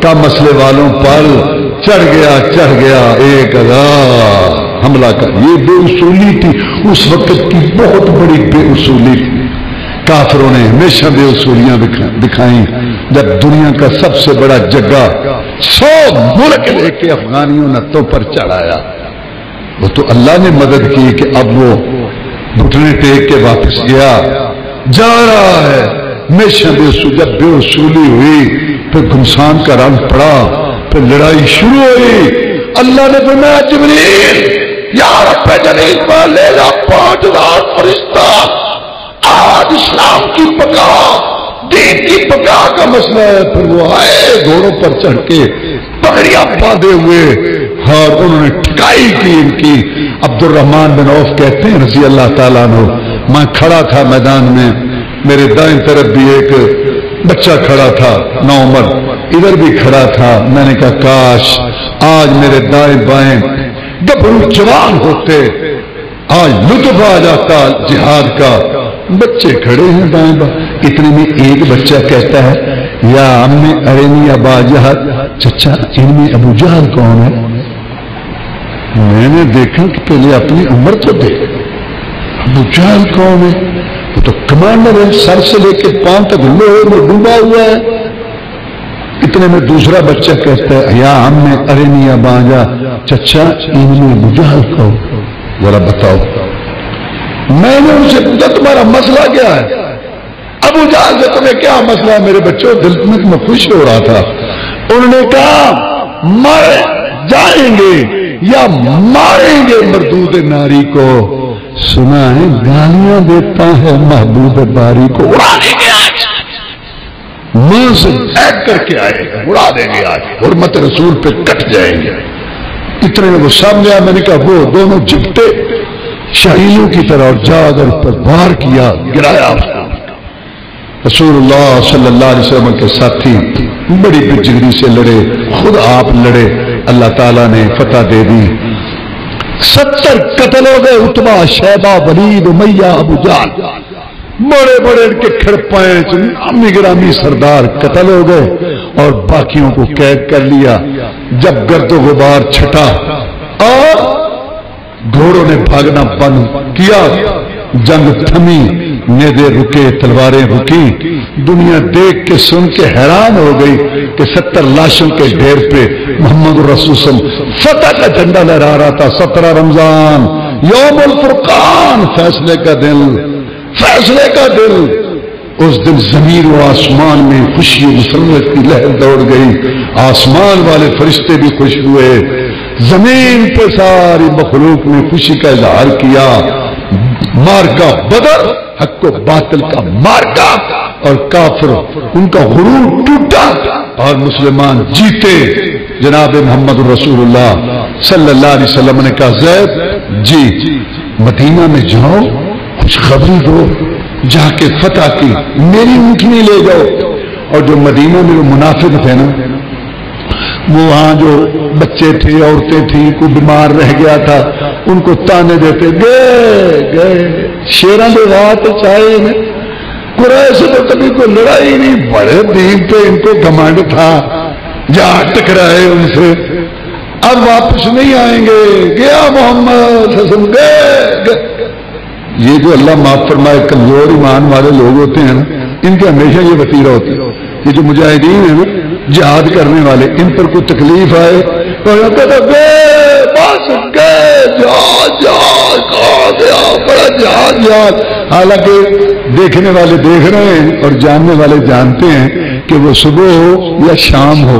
کم مسئلے والوں پر چڑھ گیا 1000 حملہ کر، یہ بے اصولی تھی اس وقت کی، بہت بڑی بے اصولی تھی۔ کافروں نے ہمیشہ بے اصولیاں دکھائیں، جب دنیا کا سب سے بڑا جگہ 100 ملک لے کے افغانیوں نتوں پر چڑھایا، وہ تو اللہ نے مدد کی کہ اب وہ گھٹنے ٹیک کے واپس گیا، جا رہا ہے ہمیشہ بے اصولی۔ جب بے اصولی ہوئی پھر گمسان کا رنگ پڑا، پھر لڑائی شروع ہوئی، اللہ نے فرمایا جبریل یا رب جلیل میں لے جا 5000 فرشتہ، آج اسلام کی پکا دین کی پکا کا مسئلہ ہے۔ پھر وہ آئے گھوڑوں پر چڑھ کے پگڑیاں باندھے ہوئے، اور انہوں نے ٹھکائی کی ان کی۔ عبد الرحمن بن عوف کہتے ہیں رضی اللہ تعالیٰ عنہ، میں کھڑا تھا میدان میں، میرے دائیں طرف بھی ایک بچہ کھڑا تھا نوعمر، ادھر بھی کھڑا تھا، میں نے کہا کاش آج میرے دائیں بائیں گبرو جوان ہوتے، آج لطف آ جاتا جہاد کا۔ بچے کھڑے ہیں دائیں بائیں، اتنے میں ایک بچہ کہتا ہے یا امی ارینی ابا جہل، چچا ان میں ابو جہل کون ہے؟ میں نے دیکھا کہ پہلے اپنی عمر تو دیکھ، ابو جہل کون ہے؟ وہ تو کمانڈر ہے، سر سے لے کے پاؤں تک لوہے میں ڈوبا ہوا ہے۔ اتنے میں دوسرا بچہ کہتا ہے یا ہم نے ارینی ابا جا، چچا ان میں ابو جہل کون؟ ذرا بتاؤ۔ میں نے ان سے پوچھا تمہارا مسئلہ کیا ہے؟ ابو جہل سے تمہیں کیا مسئلہ ہے میرے بچوں؟ دل میں خوش ہو رہا تھا۔ انہوں نے کہا مر جائیں گے یا ماریں گے مردود ناری کو، سنا ہے گالیاں دیتا ہے محبوب باری کو، اڑا دیں گے آج، منہ سے پھینک کر کے آئے گا، اڑا دیں گے آج، حرمت رسول پہ کٹ جائیں گے۔ اتنے میں وہ سامنے آیا، میں نے کہا وہ دونوں جھپٹے شہیدوں کی طرح، اور جا کر پر وار کیا، گرایا۔ رسول اللہ صلی اللہ علیہ وسلم کے ساتھی بڑی بجگری سے لڑے، خود آپ لڑے، اللہ تعالیٰ نے فتح دے دی۔ 70 قتل ہو گئے، عتبہ، شیبہ، ولید، امیہ، ابو جہل، بڑے بڑے ان کے کھڑپائیں امی گرامی سردار قتل ہو گئے اور باقیوں کو قید کر لیا۔ جب گرد و غبار چھٹا اور گھوڑوں نے بھاگنا بند کیا، جنگ تھمی، نیزے رکے، تلواریں رکی، دنیا دیکھ کے سن کے حیران ہو گئی کہ 70 لاشوں کے ڈھیر پہ محمد رسول صلی اللہ علیہ وسلم فتح کا جھنڈا لہرا رہا تھا۔ 17 رمضان یوم الفرقان، فیصلے کا دن، فیصلے کا دن۔ اس دن زمین و آسمان میں خوشی و مسرت کی لہر دوڑ گئی، آسمان والے فرشتے بھی خوش ہوئے، زمین پہ ساری مخلوق نے خوشی کا اظہار کیا۔ مارکا بدر، حق و باطل کا مارکا، اور کافر ان کا غرور ٹوٹا اور مسلمان جیتے. جناب محمد رسول اللہ صلی اللہ علیہ وسلم نے کہا زید جی مدینہ میں جاؤ خوشخبری دو جا کے فتح کی میری اونٹنی لے جاؤ. اور جو مدینہ میں وہ منافق تھے نا وہ وہاں جو بچے تھے عورتیں تھیں کوئی بیمار رہ گیا تھا ان کو تانے دیتے گئے شیراں دے رات چاہے میں قریش تو کبھی کوئی لڑائی نہیں بڑے دین پہ ان کو گھمنڈ تھا جا ٹکرائے ان سے اب واپس نہیں آئیں گے گیا محمد حسن گئے. یہ جو اللہ معاف فرمائے کمزور ایمان والے لوگ ہوتے ہیں نا ان کے ہمیشہ یہ وتیرہ ہوتا ہے. یہ جو مجاہدین ہیں نا جہاد کرنے والے ان پر کوئی تکلیف آئے تو بس گئے بڑا جہاد. حالانکہ دیکھنے والے دیکھ رہے ہیں اور جاننے والے جانتے ہیں کہ وہ صبح ہو یا شام ہو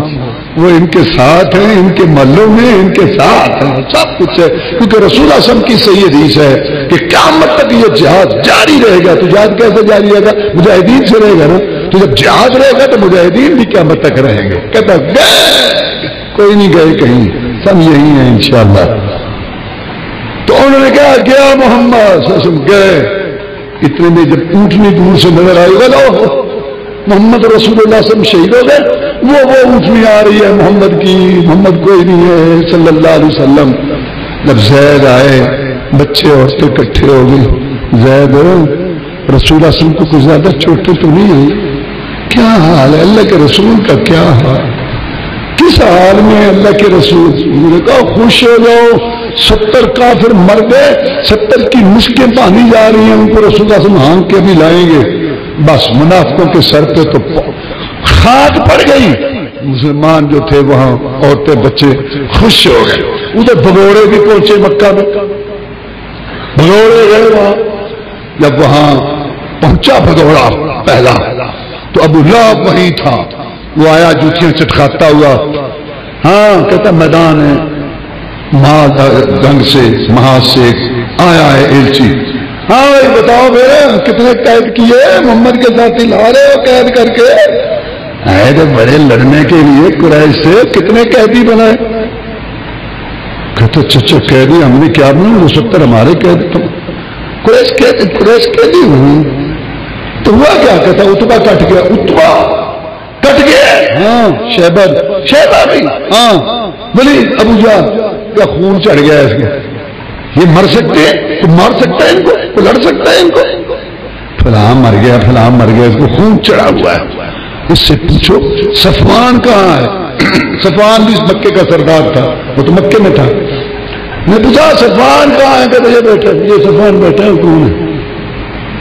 وہ ان کے ساتھ ہیں ان کے محلوں میں ان کے ساتھ ہیں سب کچھ ہے. کیونکہ رسول اللہ صلی اللہ علیہ وسلم کی صحیح حدیث ہے کہ قیامت تک یہ جہاد جاری رہے گا. تو جہاد کیسے جاری رہے گا؟ مجاہدین سے رہے گا نا. تو جب جہاد رہے گا تو مجاہدین بھی قیامت تک رہیں گے. کہتا گئے کوئی نہیں گئے کہیں سب یہی ہیں انشاءاللہ. تو انہوں نے کہا گیا محمد صلی اللہ علیہ وسلم گئے. اتنے میں جب اونٹنی دور سے نظر آئی بولو محمد رسول اللہ صلی اللہ علیہ وسلم شہید ہو گئے. وہ اونٹنی آ رہی ہے محمد کی محمد کوئی نہیں ہے صلی اللہ علیہ وسلم. جب زید آئے بچے عورتیں اکٹھے ہو گئے. زید رسول اللہ صلی اللہ علیہ وسلم کو کچھ زیادہ چوٹیں تو نہیں ہوئی؟ کیا حال ہے اللہ کے رسول کا کیا حال کس حال میں اللہ کے رسول نے کہا خوش ہو جاؤ 70 کافر مر گئے 70 کی مشکیں پانی جا رہی ہیں ان کو رسول اللہ صلی اللہ علیہ وسلم ہانگ کے بھی لائیں گے. بس منافقوں کے سر پہ تو خاک پڑ گئی. مسلمان جو تھے وہاں عورتیں بچے خوش ہو گئے. ادھر بھگوڑے بھی پہنچے مکہ میں بھگوڑے گئے وہاں. جب وہاں پہنچا بھگوڑا پہلا تو ابو لہب وہیں تھا. وہ آیا جوتیاں چٹکاتا ہوا. ہاں کہتا میدان ہے گنگ سے محاذ سے آیا ہے ایلچی. ہاں بھائی بتاؤ میرے کتنے قید کیے محمد کے ساتھی لا رہے ہو قید کر کے آئے تو بڑے لڑنے کے لیے قریش سے کتنے قیدی بنائے. کہتے چچا قیدی ہم نے کیا بنا وہ 70 ہمارے قید قریش قیدی ہوئی. تو ہوا کیا کہتا اتبا کٹ گیا. اتبا کٹ گیا. ہاں شیبہ بھی ہاں بولی ابو جان کا خون چڑھ گیا اس کے. یہ مر سکتے ہیں تو مار سکتا ہے ان کو لڑ سکتا ہے ان کو. فلاں مر گیا فلاں مر گیا اس کو خون چڑھا ہوا ہے. اس سے پوچھو صفوان کہاں ہے؟ صفوان بھی اس مکے کا سردار تھا وہ تو مکے میں تھا. میں پوچھا صفوان کہاں ہے؟ کہتے یہ بیٹھا یہ صفوان بیٹھا ہے کون ہے؟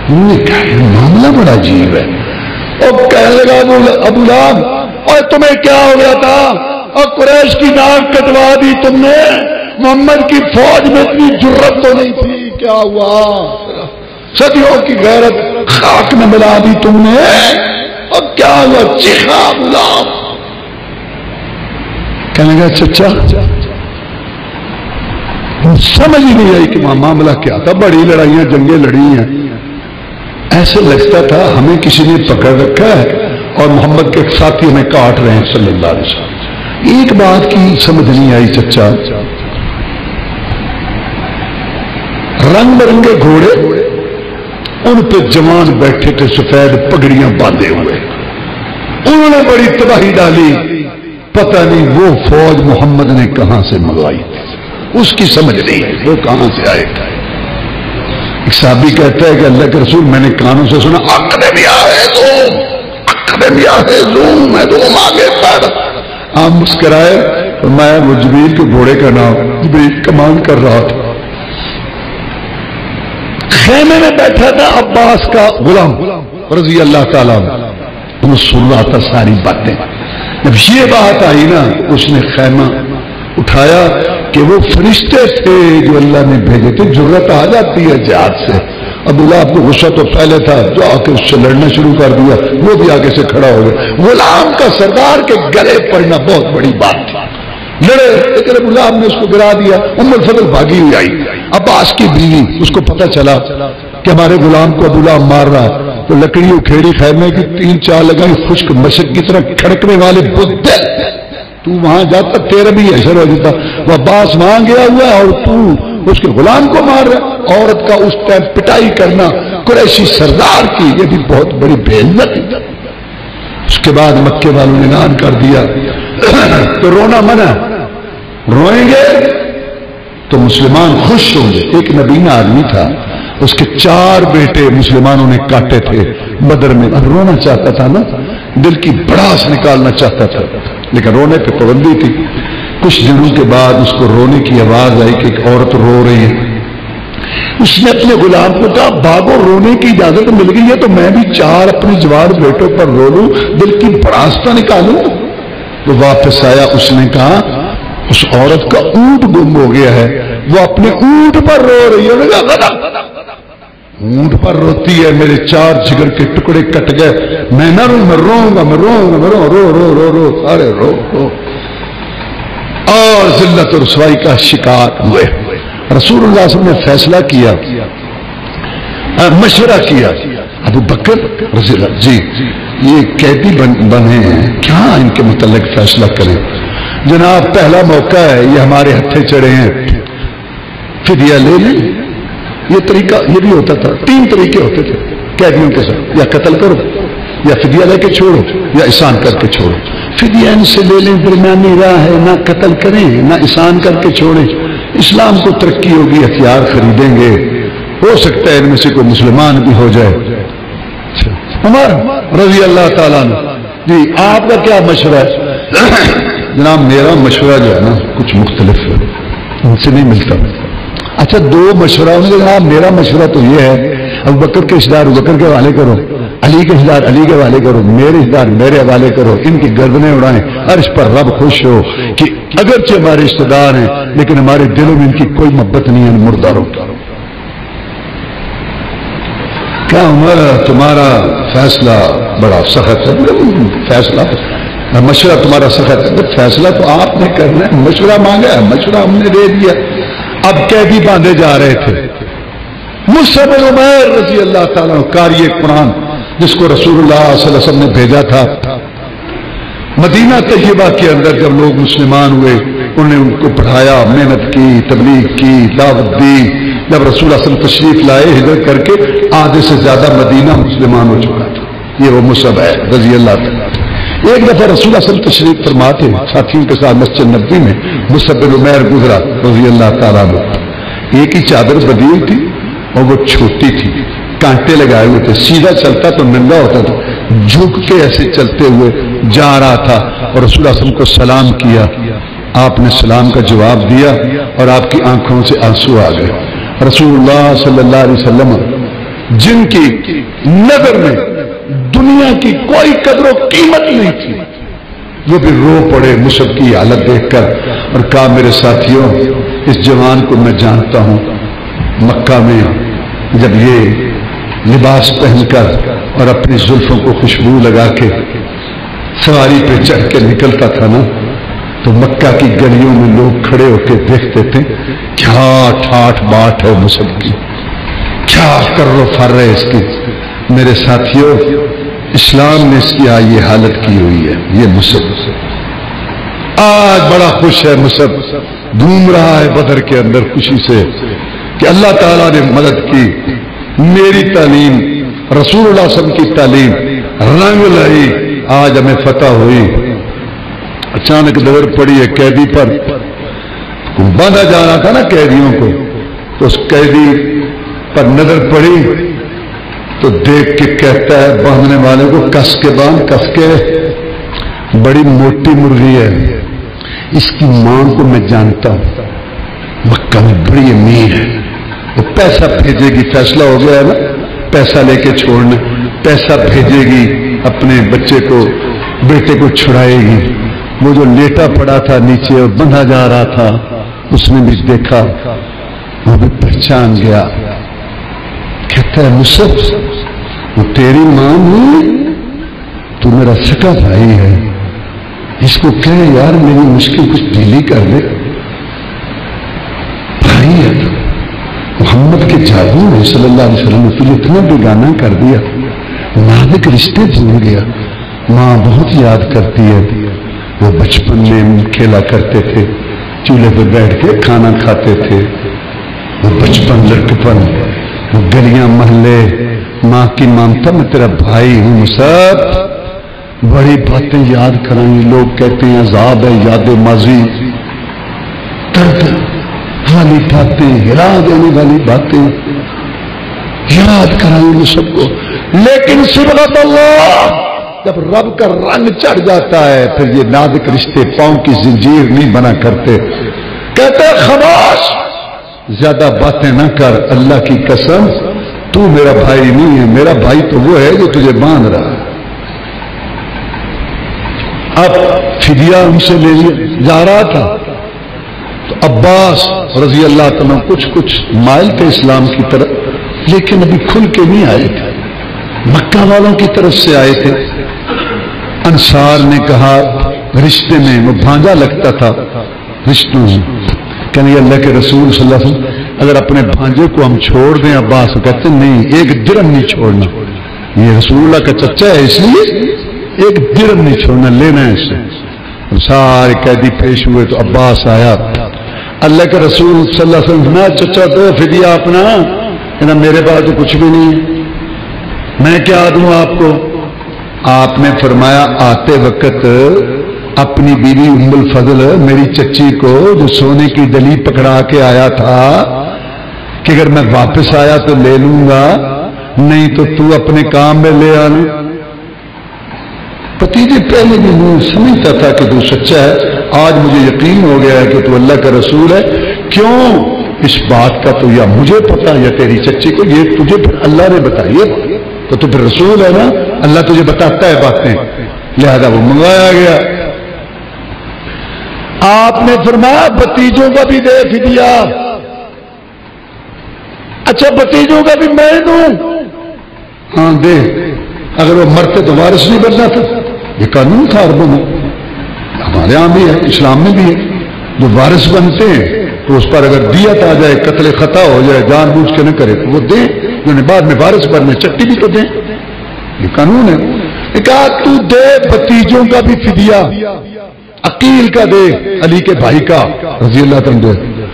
معاملہ بڑا عجیب ہے. اور کہنے لگا ابو لہب اور تمہیں کیا ہو گیا تھا اور قریش کی ناک کٹوا دی تم نے. محمد کی فوج میں اتنی جرت تو نہیں تھی. کیا ہوا؟ صدیوں کی غیرت خاک میں ملا دی تم نے. اور کیا ہوا؟ چیخا ابو لہب. کہنے لگا چچا سمجھ ہی نہیں آئی کہ معاملہ کیا تھا. بڑی لڑائیاں جنگیں لڑی ہیں. ایسے لگتا تھا ہمیں کسی نے پکڑ رکھا ہے اور محمد کے ساتھی ہمیں کاٹ رہے ہیں صلی اللہ علیہ وسلم. ایک بات کی سمجھ نہیں آئی چچا رنگ برنگے گھوڑے ان پہ جوان بیٹھے تھے سفید پگڑیاں باندھے ہوئے. انہوں نے بڑی تباہی ڈالی. پتہ نہیں وہ فوج محمد نے کہاں سے منگوائی اس کی سمجھ نہیں وہ کہاں سے آئے تھا. ایک صحابی کہتا ہے کہ اللہ کے رسول میں نے کانوں سے سنا آگے پر. آپ مسکرائے میں وہ جبریل کے گھوڑے کا نام جبریل کمان کر رہا تھا. خیمے میں بیٹھا تھا عباس کا غلام رضی اللہ تعالیٰ وہ سن رہا تھا ساری باتیں. جب یہ بات آئی نا اس نے خیمہ اٹھایا کہ وہ فرشتے تھے جو اللہ نے بھیجے تھے. جرت آ جاتی ہے جہاد سے. ابو لہب کو غصہ تو پہلے تھا جو آ کے اس سے لڑنا شروع کر دیا. وہ بھی آگے سے کھڑا ہو گیا. غلام کا سردار کے گلے پڑنا بہت بڑی بات تھی. لڑے لیکن ابو لہب نے اس کو گرا دیا. ام الفضل بھاگی ہوئی آئی. عباس کی بیوی اس کو پتہ چلا کہ ہمارے غلام کو ابو لہب مار رہا ہے تو لکڑی اکھیڑی خیمے کی 3-4 لگائی، خشک مشک کی طرح کھڑکنے والے بدل، تو وہاں جاتا تیرا بھی اثر ہو جاتا. وہ عباس وہاں گیا ہوا ہے اور تو اس کے غلام کو مار رہا. عورت کا اس ٹائم پٹائی کرنا قریشی سردار کی یہ بھی بہت بڑی بے عزتی. اس کے بعد مکے والوں نے اعلان کر دیا تو رونا منع، روئیں گے تو مسلمان خوش ہوں گے. ایک نبینا آدمی تھا، اس کے 4 بیٹے مسلمانوں نے کاٹے تھے بدر میں. اب رونا چاہتا تھا نا، دل کی بڑاس نکالنا چاہتا تھا، لیکن رونے پہ پابندی تھی. کچھ دنوں کے بعد اس کو رونے کی آواز آئی کہ ایک عورت رو رہی ہے. اس نے اپنے غلام کو کہا بھاگو، رونے کی اجازت مل گئی ہے تو میں بھی 4 اپنے جوان بیٹوں پر رو لوں، دل کی بڑاس تو نکالوں. وہ واپس آیا، اس نے کہا اس عورت کا اونٹ گم ہو گیا ہے، وہ اپنے اونٹ پر رو رہی ہے. اونٹ پر روتی ہے، میرے 4 جگر کے ٹکڑے کٹ گئے، میں نہ رو، میں روؤں گا، میں روؤں گا، میں رو رو رو رو رو سارے رو رو اور ذلت اور رسوائی کا شکار ہوئے. رسول اللہ صلی اللہ علیہ وسلم نے فیصلہ کیا، مشورہ کیا. ابو بکر رضی اللہ جی یہ قیدی بنے ہیں، کیا ان کے متعلق فیصلہ کریں؟ جناب پہلا موقع ہے، یہ ہمارے ہتھے چڑھے ہیں، فدیہ لے لیں. یہ طریقہ یہ بھی ہوتا تھا. 3 طریقے ہوتے تھے قیدیوں کے ساتھ، یا قتل کرو، یا فدیہ لے کے چھوڑو، یا احسان کر کے چھوڑو. فدیہ ان سے لے لیں، درمیانی راہ ہے، نہ قتل کریں نہ احسان کر کے چھوڑیں. اسلام کو ترقی ہوگی، ہتھیار خریدیں گے، ہو سکتا ہے ان میں سے کوئی مسلمان بھی ہو جائے. عمر رضی اللہ تعالیٰ عنہ جی آپ کا کیا مشورہ ہے؟ جناب میرا مشورہ جو ہے نا کچھ مختلف ہے، ان سے نہیں ملتا. اچھا 2 مشورہ انہوں نے کہا میرا مشورہ تو یہ ہے ابو بکر کے رشتہ دار ابو بکر کے حوالے کرو، علی کے رشتہ دار علی کے حوالے کرو، میرے رشتہ دار میرے حوالے کرو، ان کی گردنیں اڑائیں. عرش پر رب خوش ہو کہ اگرچہ ہمارے رشتہ دار ہیں لیکن ہمارے دلوں میں ان کی کوئی محبت نہیں ہے، مرداروں. کیا عمر تمہارا فیصلہ بڑا سخت ہے؟ فیصلہ مشورہ تمہارا سخت ہے، فیصلہ تو آپ نے کرنا ہے، مشورہ مانگا ہے، مشورہ ہم نے دے دیا. اب قیدی باندھے جا رہے تھے. مصعب بن عمیر رضی اللہ تعالیٰ قاری قرآن جس کو رسول اللہ صلی اللہ علیہ وسلم نے بھیجا تھا، مدینہ طیبہ کے اندر جب لوگ مسلمان ہوئے انہوں نے ان کو پڑھایا، محنت کی، تبلیغ کی، دعوت دی. جب رسول اللہ صلی اللہ علیہ وسلم تشریف لائے ہجرت کر کے، آدھے سے زیادہ مدینہ مسلمان ہو چکا تھا. یہ وہ مصعب ہے رضی اللہ تعالیٰ. ایک دفعہ رسول اللہ صلی اللہ علیہ وسلم تشریف فرما تھے ساتھیوں کے ساتھ مسجد نبوی میں، مصعب بن عمیر گزرا رضی اللہ تعالیٰ عنہ. ایک ہی چادر بدی ہوئی تھی اور وہ چھوٹی تھی، کانٹے لگائے ہوئے تھے، سیدھا چلتا تو ننگا ہوتا تھا، جھک کے ایسے چلتے ہوئے جا رہا تھا اور رسول اللہ صلی اللہ علیہ وسلم کو سلام کیا. آپ نے سلام کا جواب دیا اور آپ کی آنکھوں سے آنسو آ گئے. رسول اللہ صلی اللہ علیہ وسلم جن کی نظر میں دنیا کی کوئی قدر و قیمت نہیں تھی، وہ بھی رو پڑے مصعب کی حالت دیکھ کر اور کہا میرے ساتھیوں اس جوان کو میں جانتا ہوں، مکہ میں جب یہ لباس پہن کر اور اپنی زلفوں کو خوشبو لگا کے سواری پہ چڑھ کے نکلتا تھا نا تو مکہ کی گلیوں میں لوگ کھڑے ہو کے دیکھتے تھے کیا ٹھاٹھ باٹ ہے مصعب کی، کیا کر و فر ہے اس کی. میرے ساتھیوں اسلام نے اس کی یہ حالت کی ہوئی ہے. یہ مصعب آج بڑا خوش ہے، مصعب گھوم رہا ہے بدر کے اندر خوشی سے کہ اللہ تعالیٰ نے مدد کی. میری تعلیم رسول اللہ صلی اللہ علیہ وسلم کی تعلیم رنگ لائی، آج ہمیں فتح ہوئی. اچانک نظر پڑی ہے قیدی پر، باندھا جا رہا تھا نا قیدیوں کو، تو اس قیدی پر نظر پڑی تو دیکھ کے کہتا ہے باندھنے والے کو کس کے باندھ، کس کے، بڑی موٹی مرغی ہے، اس کی ماں کو میں جانتا ہوں، مکہ میں بڑی امیر ہے، وہ پیسہ بھیجے گی، فیصلہ ہو گیا ہے نا پیسہ لے کے چھوڑنا، پیسہ بھیجے گی اپنے بچے کو، بیٹے کو چھڑائے گی. وہ جو لیٹا پڑا تھا نیچے اور بندھا جا رہا تھا اس نے بھی دیکھا، وہ بھی پہچان گیا. کہتا ہے مصعب وہ تیری ماں نہیں، تو میرا سکا بھائی ہے، اس کو کہے یار میری مشکل کچھ ڈھیلی کر دے. بھائی ہے محمد کے جادو نے صلی اللہ علیہ وسلم نے تجھے اتنا بیگانہ کر دیا، نازک رشتے بھول گیا. ماں بہت یاد کرتی ہے. وہ بچپن میں کھیلا کرتے تھے, چولہے پہ بیٹھ کے کھانا کھاتے تھے. وہ بچپن لڑکپن, وہ گلیاں محلے, ماں کی مانتا میں تیرا بھائی ہوں, سب بڑی باتیں یاد کرائیں. لوگ کہتے ہیں عذاب ہے, یاد ماضی, درد والی باتیں, ہلا دینے والی باتیں یاد کرائیں گے سب کو. لیکن صبغت اللہ, جب رب کا رنگ چڑھ جاتا ہے پھر یہ نازک رشتے پاؤں کی زنجیر نہیں بنا کرتے. کہتے خباش زیادہ باتیں نہ کر, اللہ کی قسم تو میرا بھائی نہیں ہے, میرا بھائی تو وہ ہے جو تجھے باندھ رہا ہے. اب فدیہ ان سے لے جا رہا تھا تو عباس رضی اللہ تعالیٰ کچھ مائل تھے اسلام کی طرف, لیکن ابھی کھل کے نہیں آئے تھے. مکہ والوں کی طرف سے آئے تھے. انصار نے کہا رشتے میں, وہ بھانجا لگتا تھا رشتوں میں, کہنے اللہ کے رسول صلی اللہ علیہ وسلم اگر اپنے بھانجے کو ہم چھوڑ دیں, عباس کہتے نہیں, ایک درہم نہیں چھوڑنا, یہ رسول اللہ کا چچا ہے اس لیے ایک درہم نہیں چھوڑنا, لینا ہے اس سے. سارے قیدی پیش ہوئے تو عباس آیا, اللہ کے رسول صلی اللہ علیہ وسلم, چچا تو فدیہ اپنا, کہنا میرے پاس تو کچھ بھی نہیں ہے, میں کیا دوں آپ کو. آپ نے فرمایا آتے وقت اپنی بیوی ام الفضل میری چچی کو جو سونے کی ڈلی پکڑا کے آیا تھا کہ اگر میں واپس آیا تو لے لوں گا, نہیں تو اپنے کام میں لے آنا. بھتیجے پہلے بھی میں سمجھتا تھا کہ تو سچا ہے, آج مجھے یقین ہو گیا ہے کہ تو اللہ کا رسول ہے. کیوں اس بات کا تو یا مجھے پتا یا تیری چچی کو, یہ تجھے پھر اللہ نے بتائی تو پھر رسول ہے نا, اللہ تجھے بتاتا ہے باتیں, لہذا وہ منگوایا گیا. آپ نے فرمایا بھتیجوں کا بھی دے فدیہ. اچھا بھتیجوں کا بھی میں دوں, ہاں دے. اگر وہ مرتے تو وارث نہیں بننا تھا, یہ قانون تھا عربوں میں, ہمارے یہاں بھی ہے, اسلام میں بھی ہے. جو وارث بنتے ہیں تو اس پر اگر دیت آ جائے, قتل خطا ہو جائے, جان بوجھ کے نہ کرے تو وہ دیں, جنہیں بعد میں وارث بننے چٹی بھی تو دیں, یہ قانون ہے. کہا تو دے بھتیجوں کا بھی فدیہ, عقیل کا دے, علی کے بھائی کا رضی اللہ تعالیٰ دے.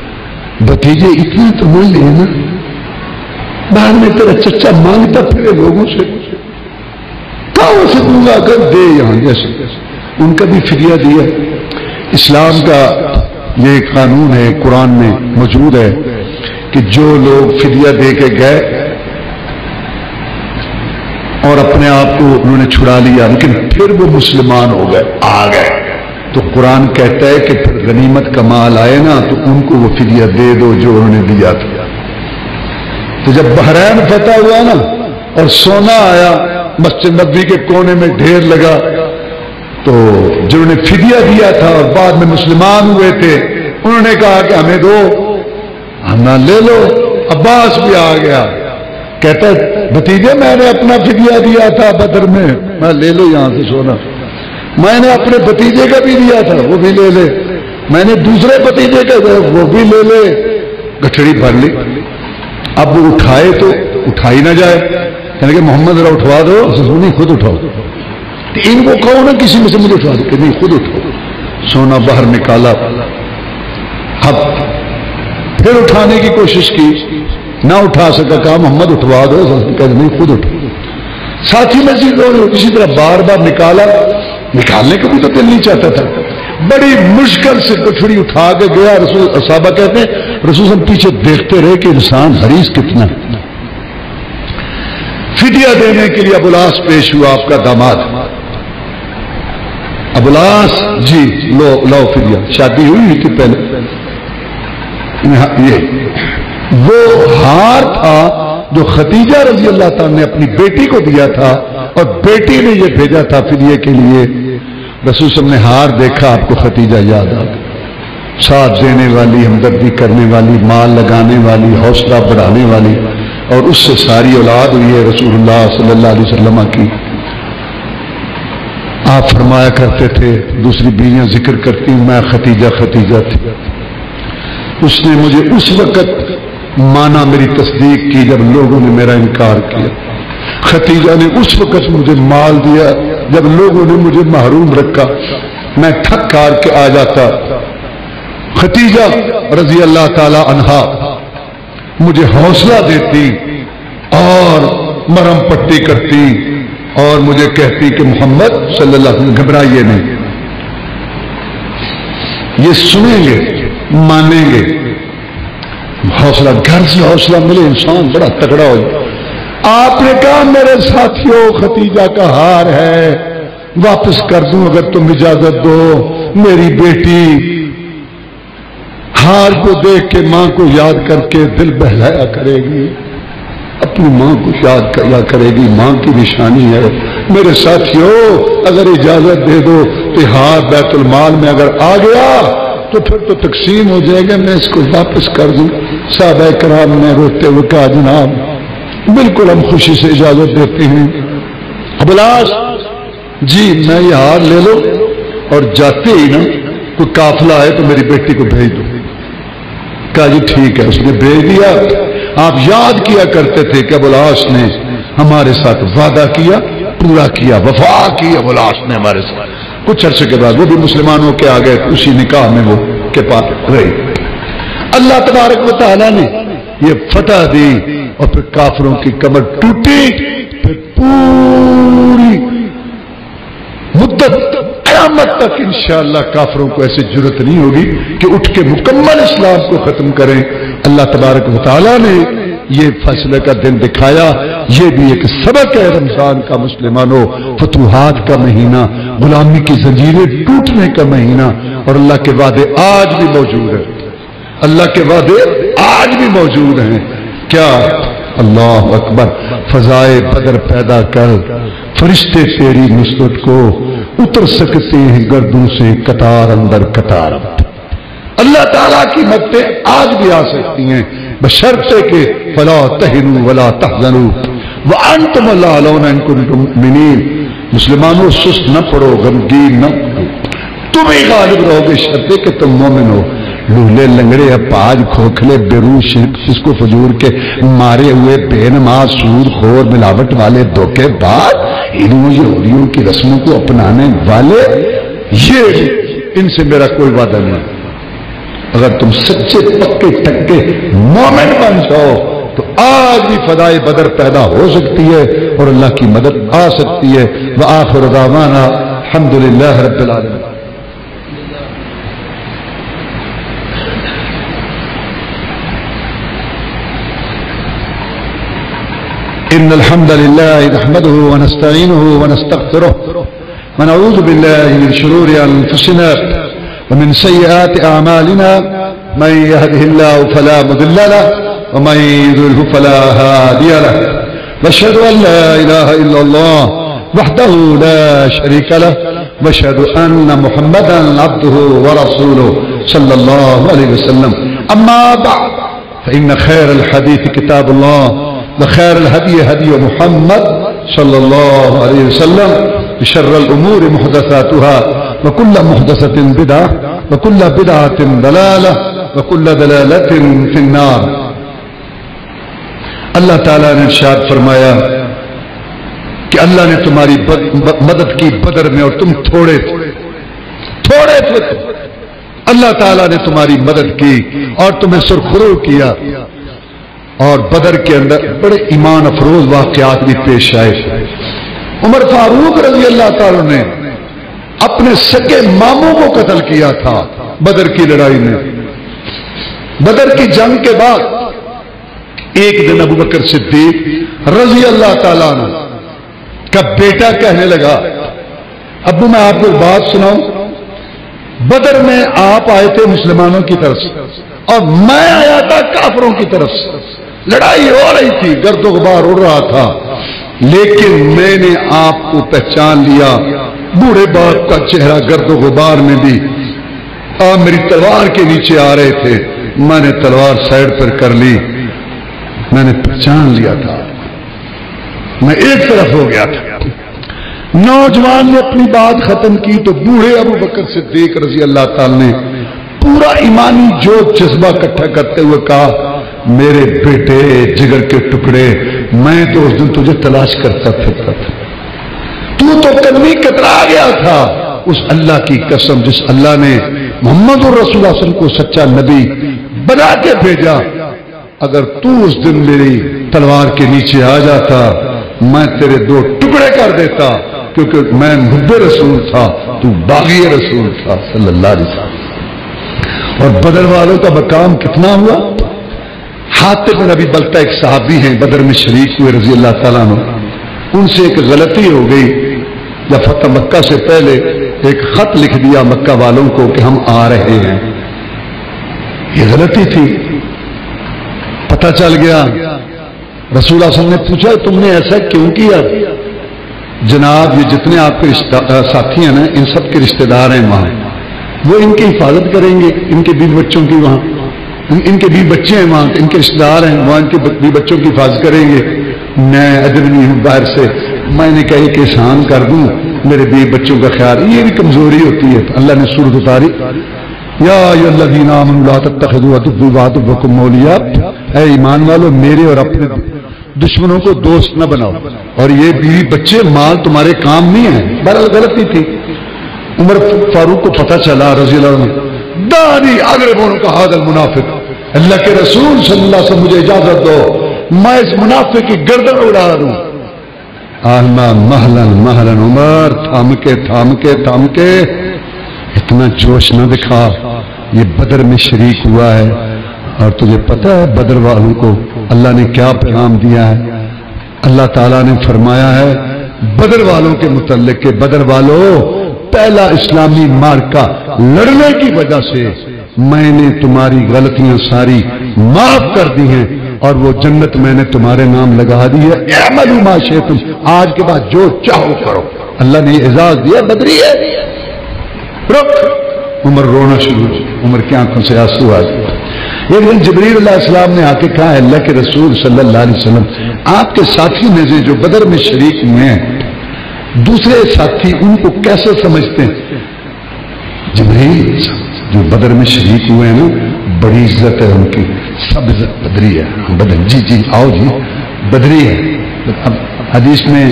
بھتیجے اتنا تو نہ لینا, بعد میں تیرا چچا مانگتا پھرے لوگوں سے, کہاں سے دوں گا, اگر دے یہاں جیسے. ان کا بھی فدیہ دیا. اسلام کا یہ قانون ہے, قرآن میں موجود ہے کہ جو لوگ فدیہ دے کے گئے اور اپنے آپ کو انہوں نے چھڑا لیا لیکن پھر وہ مسلمان ہو گئے, آ گئے, تو قرآن کہتا ہے کہ پھر غنیمت کا مال آئے نا تو ان کو وہ فدیہ دے دو جو انہوں نے دیا تھا. تو جب بحرین فتح ہوا نا اور سونا آیا مسجد نبوی کے کونے میں ڈھیر لگا, تو جنہوں نے فدیہ دیا تھا اور بعد میں مسلمان ہوئے تھے انہوں نے کہا کہ ہمیں دو, ہم نہ لے لو. عباس بھی آ گیا, کہتا بھتیجے میں نے اپنا فدیہ دیا تھا بدر میں لے لو یہاں سے سونا. میں نے اپنے بھتیجے کا بھی دیا تھا, وہ بھی لے لے. میں نے دوسرے بھتیجے کا وہ بھی لے لے. گٹھڑی بھر لی. اب وہ اٹھائے تو اٹھائی نہ جائے, کہنے کہ محمد ذرا اٹھوا دو, نہیں خود اٹھاؤ. ان کو کہو نا کسی میں سے مجھے اٹھوا دو, کہ نہیں خود اٹھاؤ. سونا باہر نکالا, اب پھر اٹھانے کی کوشش کی, نہ اٹھا سکا, کہا محمد اٹھوا دو, کہ نہیں خود اٹھو. ساتھی میں اسی طرح بار بار نکالا, نکالنے کا بھی تو دل نہیں چاہتا تھا. بڑی مشکل سے گٹھڑی اٹھا کے گیا. رسول صحابہ کہتے ہیں رسول ہم پیچھے دیکھتے رہے کہ انسان حریص کتنا. فدیہ دینے کے لیے ابولاس پیش ہوا, آپ کا داماد. ابولاس جی لو فدیہ. شادی ہوئی تھی پہلے. یہ وہ ہار تھا جو ختیجہ رضی اللہ تعالیٰ نے اپنی بیٹی کو دیا تھا اور بیٹی نے یہ بھیجا تھا فدیے کے لیے. رسول صلی اللہ علیہ وسلم نے ہار دیکھا, آپ کو ختیجہ یاد آ گئی. ساتھ دینے والی, ہمدردی کرنے والی, مال لگانے والی, حوصلہ بڑھانے والی, اور اس سے ساری اولاد ہوئی ہے رسول اللہ صلی اللہ علیہ وسلم کی. آپ فرمایا کرتے تھے, دوسری بیویاں ذکر کرتی ہوں, میں ختیجہ ختیجہ تھی. اس نے مجھے اس وقت مانا میری تصدیق کی جب لوگوں نے میرا انکار کیا. خدیجہ نے اس وقت مجھے مال دیا جب لوگوں نے مجھے محروم رکھا، میں تھک کار کے آ جاتا۔ خدیجہ رضی اللہ تعالی عنہا مجھے حوصلہ دیتی اور مرہم پٹی کرتی اور مجھے کہتی کہ محمد صلی اللہ علیہ وسلم گھبرائیے نہیں، یہ سنیں گے، مانیں گے۔ حوصلہ، گھر سے حوصلہ ملے انسان بڑا تگڑا ہو جائے۔ آپ نے کہا میرے ساتھیوں خدیجہ کا ہار ہے، واپس کر دوں اگر تم اجازت دو۔ میری بیٹی ہار کو دیکھ کے ماں کو یاد کر کے دل بہلایا کرے گی، اپنی ماں کو یاد کیا کرے گی، ماں کی نشانی ہے۔ میرے ساتھیوں اگر اجازت دے دو تو ہار بیت المال میں اگر آ گیا تو پھر تو تقسیم ہو جائے گا، میں اس کو واپس کر دوں۔ صحابہ کرام نے روتے ہوئے کہا جناب بالکل ہم خوشی سے اجازت دیتے ہیں۔ ابوالعاص جی میں یہ ہار لے لو اور جاتے ہی نا کوئی قافلہ آئے تو میری بیٹی کو بھیج دو۔ کہا جی ٹھیک ہے، اس نے بھیج دیا۔ آپ یاد کیا کرتے تھے کہ ابوالعاص نے ہمارے ساتھ وعدہ کیا، پورا کیا، وفا کی ابوالعاص نے ہمارے ساتھ۔ کچھ عرصے کے بعد وہ بھی مسلمانوں کے آگے اسی نکاح میں وہ کے پاس رہی۔ اللہ تبارک و تعالیٰ نے یہ فتح دی اور پھر کافروں کی کمر ٹوٹی، پھر پوری مدت قیامت تک انشاءاللہ کافروں کو ایسی جرت نہیں ہوگی کہ اٹھ کے مکمل اسلام کو ختم کریں۔ اللہ تبارک و تعالیٰ نے یہ فیصلے کا دن دکھایا۔ یہ بھی ایک سبق ہے رمضان کا مسلمانوں، فتوحات کا مہینہ، غلامی کی زنجیریں ٹوٹنے کا مہینہ، اور اللہ کے وعدے آج بھی موجود ہیں۔ اللہ کے وعدے آج بھی موجود ہیں۔ کیا؟ اللہ اکبر، فضائے بدر پیدا کر، فرشتے تیری نصرت کو اتر سکتے ہیں گردوں سے قطار اندر قطار۔ اللہ تعالیٰ کی مددیں آج بھی آ سکتی ہیں بشرطے کہ فلا تہنوا ولا تحزنوا وانتم الاعلون ان کنتم مؤمنین۔ مسلمانوں سست نہ پڑو، غمگین نہ پڑو، تم ہی غالب رہو گے شرطے کہ تم مومن ہو۔ لولے لنگڑے اپاج کھوکھلے بیروش اس کو فجور کے مارے ہوئے بے نماز سود خور ملاوٹ والے دھوکے باز ہندوؤں یہودیوں کی رسموں کو اپنانے والے، یہ ان سے میرا کوئی وعدہ نہیں۔ اگر تم سچے پکے ٹکے مومن بن جاؤ تو آج بھی فدائے بدر پیدا ہو سکتی ہے اور اللہ کی مدد آ سکتی ہے۔ وآخر دعوانا الحمدللہ رب العالمین۔ إن الحمد لله نحمده ونستعينه ونستغفره ونعوذ بالله من شرور أنفسنا ومن سيئات أعمالنا، من يهده الله فلا مضل له ومن يضلل فلا هادي له، وأشهد أن لا إله إلا الله وحده لا شريك له، وأشهد أن محمدا عبده ورسوله صلى الله عليه وسلم۔ أما بعد فإن خير الحديث كتاب الله وخير الهدي هدي محمد صلى الله عليه وسلم، وشر الأمور محدثاتها وكل محدثة بدعة وكل بدعة ضلالة وكل ضلالة في النار۔ اللہ تعالیٰ نے ارشاد فرمایا کہ اللہ نے تمہاری مدد کی بدر میں اور تم تھوڑے تھے۔ اللہ تعالیٰ نے تمہاری مدد کی اور تمہیں سرخرو کیا، اور بدر کے اندر بڑے ایمان افروز واقعات بھی پیش آئے۔ عمر فاروق رضی اللہ تعالیٰ نے اپنے سگے ماموں کو قتل کیا تھا بدر کی لڑائی میں۔ بدر کی جنگ کے بعد ایک دن ابو بکر صدیق رضی اللہ تعالیٰ عنہ کا بیٹا کہنے لگا، ابو میں آپ کو بات سناؤں، بدر میں آپ آئے تھے مسلمانوں کی طرف سے اور میں آیا تھا کافروں کی طرف سے، لڑائی ہو رہی تھی، گرد و غبار اڑ رہا تھا، لیکن میں نے آپ کو پہچان لیا، بوڑھے باپ کا چہرہ گرد و غبار میں بھی، آپ میری تلوار کے نیچے آ رہے تھے، میں نے تلوار سائڈ پر کر لی، میں نے پہچان لیا تھا، میں ایک طرف ہو گیا تھا۔ نوجوان نے اپنی بات ختم کی تو بوڑھے ابو بکر صدیق رضی اللہ تعالی نے پورا ایمانی جوش جذبہ اکٹھا کرتے ہوئے کہا، میرے بیٹے جگر کے ٹکڑے، میں تو اس دن تجھے تلاش کرتا پھرتا تھا، تو کمی کترا گیا تھا۔ اس اللہ کی قسم جس اللہ نے محمد الرسول صلی اللہ علیہ وسلم کو سچا نبی بنا کے بھیجا، اگر تو اس دن میری تلوار کے نیچے آ جاتا میں تیرے دو ٹکڑے کر دیتا، کیونکہ میں محب رسول تھا، تو باغی رسول تھا صلی اللہ علیہ وسلم۔ اور بدر والوں کا مقام کتنا ہوا؟ حاتب بن ابی بلتہ ایک صحابی ہیں، بدر میں شریک ہوئے رضی اللہ تعالیٰ عنہ، ان سے ایک غلطی ہو گئی، جب فتح مکہ سے پہلے ایک خط لکھ دیا مکہ والوں کو کہ ہم آ رہے ہیں، یہ غلطی تھی۔ پتہ چل گیا، رسول اللہ صلی اللہ علیہ وسلم نے پوچھا تم نے ایسا کیوں کیا؟ جناب یہ جتنے آپ کے ساتھی ہیں نا، ان سب کے رشتہ دار ہیں وہاں، وہ ان کی حفاظت کریں گے، ان کے بیوی بچوں کی، وہاں ان کے بیوی بچے ہیں، وہاں ان کے رشتہ دار ہیں، وہاں ان کے بیوی بچوں کی حفاظت کریں گے۔ میں اجنبی ہوں باہر سے، میں نے کہا کہ احسان کر دوں میرے بیوی بچوں کا خیال، یہ بھی کمزوری ہوتی ہے۔ اللہ نے سورۃ اتاری، یا ایھا الذین آمنوا لا تتخذوا عدوی وعدوکم اولیاء، اے ایمان والو میرے اور اپنے دشمنوں کو دوست نہ بناؤ، اور یہ بیوی بچے مال تمہارے کام نہیں ہے۔ بہرحال غلطی تھی۔ عمر فاروق کو پتہ چلا رضی اللہ عنہ، دانی اغربون کا ھذا المنافق، اللہ کے رسول صلی اللہ علیہ وسلم مجھے اجازت دو میں اس منافق کی گردن اڑا دوں۔ محلن محلن، عمر تھام کے اتنا جوش نہ دکھا، یہ بدر میں شریک ہوا ہے، اور تجھے پتہ ہے بدر والوں کو اللہ نے کیا پیغام دیا ہے؟ اللہ تعالیٰ نے فرمایا ہے بدر والوں کے متعلق کہ بدر والوں، پہلا اسلامی مارکا لڑنے کی وجہ سے میں نے تمہاری غلطیاں ساری معاف کر دی ہیں، اور وہ جنت میں نے تمہارے نام لگا دی ہے، اعملوا ما شئتم، آج کے بعد جو چاہو کرو۔ اللہ نے یہ اعزاز دیا، بدری ہے۔ رک، عمر رونا شروع، عمر کی آنکھوں سے آنسو آ گئے۔ ایک دن جبریل علیہ السلام نے آ کے کہا، اللہ کے رسول صلی اللہ علیہ وسلم، آپ کے ساتھی میں سے جو بدر میں شریک ہوئے ہیں، دوسرے ساتھی ان کو کیسے سمجھتے ہیں؟ جبریل، جو بدر میں شریک ہوئے ہیں نا، بڑی عزت ہے ان کی، سب عزت بدری ہے، بدر، جی آؤ جی بدری ہے۔ اب حدیث میں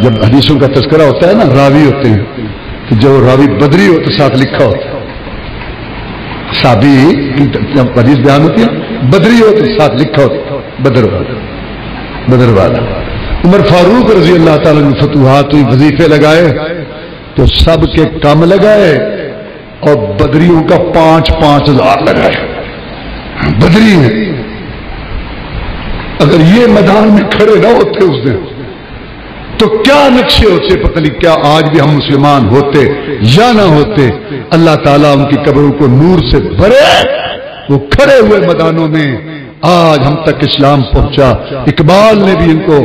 جب حدیثوں کا تذکرہ ہوتا ہے نا، راوی ہوتے ہیں، تو جو راوی بدری ہو تو ساتھ لکھا ہوتا ہے، صحابی جب حدیث بیان ہوتی ہے بدری ہو تو ساتھ لکھا ہوتا ہے بدر والا۔ عمر فاروق رضی اللہ تعالیٰ نے فتوحات ہوئی، وظیفے لگائے تو سب کے کم لگائے، اور بدریوں کا 5,000 لگائے۔ بدری ہیں، اگر یہ میدان میں کھڑے نہ ہوتے اس دن تو کیا نقشے ہوتے، پتہ نہیں کیا آج بھی ہم مسلمان ہوتے یا نہ ہوتے۔ اللہ تعالیٰ ان کی قبروں کو نور سے بھرے، وہ کھڑے ہوئے میدانوں میں آج ہم تک اسلام پہنچا۔ اقبال نے بھی ان کو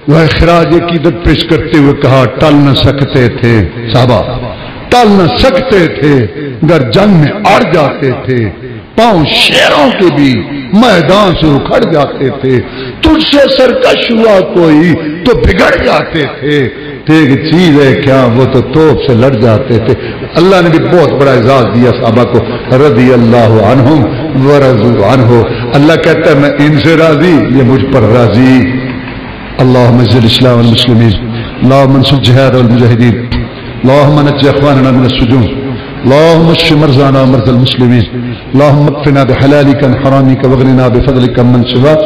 وہ خراج عقیدت پیش کرتے ہوئے کہا، ٹل نہ سکتے تھے صحابہ، ٹل نہ سکتے تھے، گر جنگ میں اڑ جاتے تھے، پاؤں شیروں کے بھی میدان سے اکھڑ جاتے تھے، تجھ سے سرکش ہوا کوئی تو بگڑ جاتے تھے، ایک چیز ہے کیا وہ تو توپ سے لڑ جاتے تھے۔ اللہ نے بھی بہت بڑا اعزاز دیا صحابہ کو، رضی اللہ عنہم ورضوا عنہ۔ اللہ کہتا ہے میں ان سے راضی، یہ مجھ پر راضی۔ اللهم اعز الاسلام والمسلمين، اللهم انصر الجهاد والمجاهدين، اللهم نجي اخواننا من السجون، اللهم اشف مرضانا ومرضى المسلمين، اللهم اكفنا بحلالك عن حرامك واغننا بفضلك عمن سواك،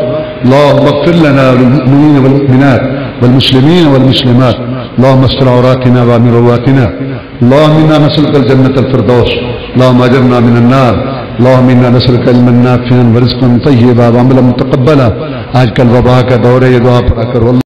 اللهم اغفر لنا وللمؤمنين والمؤمنات والمسلمين والمسلمات، اللهم استر عوراتنا وامن رواتنا، اللهم انا نسألك الجنة الفردوس، اللهم اجرنا من النار، اللهم انا نسألك علما نافعا ورزقا طيبا وعملا متقبلا۔ آج کل وبا کا دور ہے، یہ دعا پڑھا کرو۔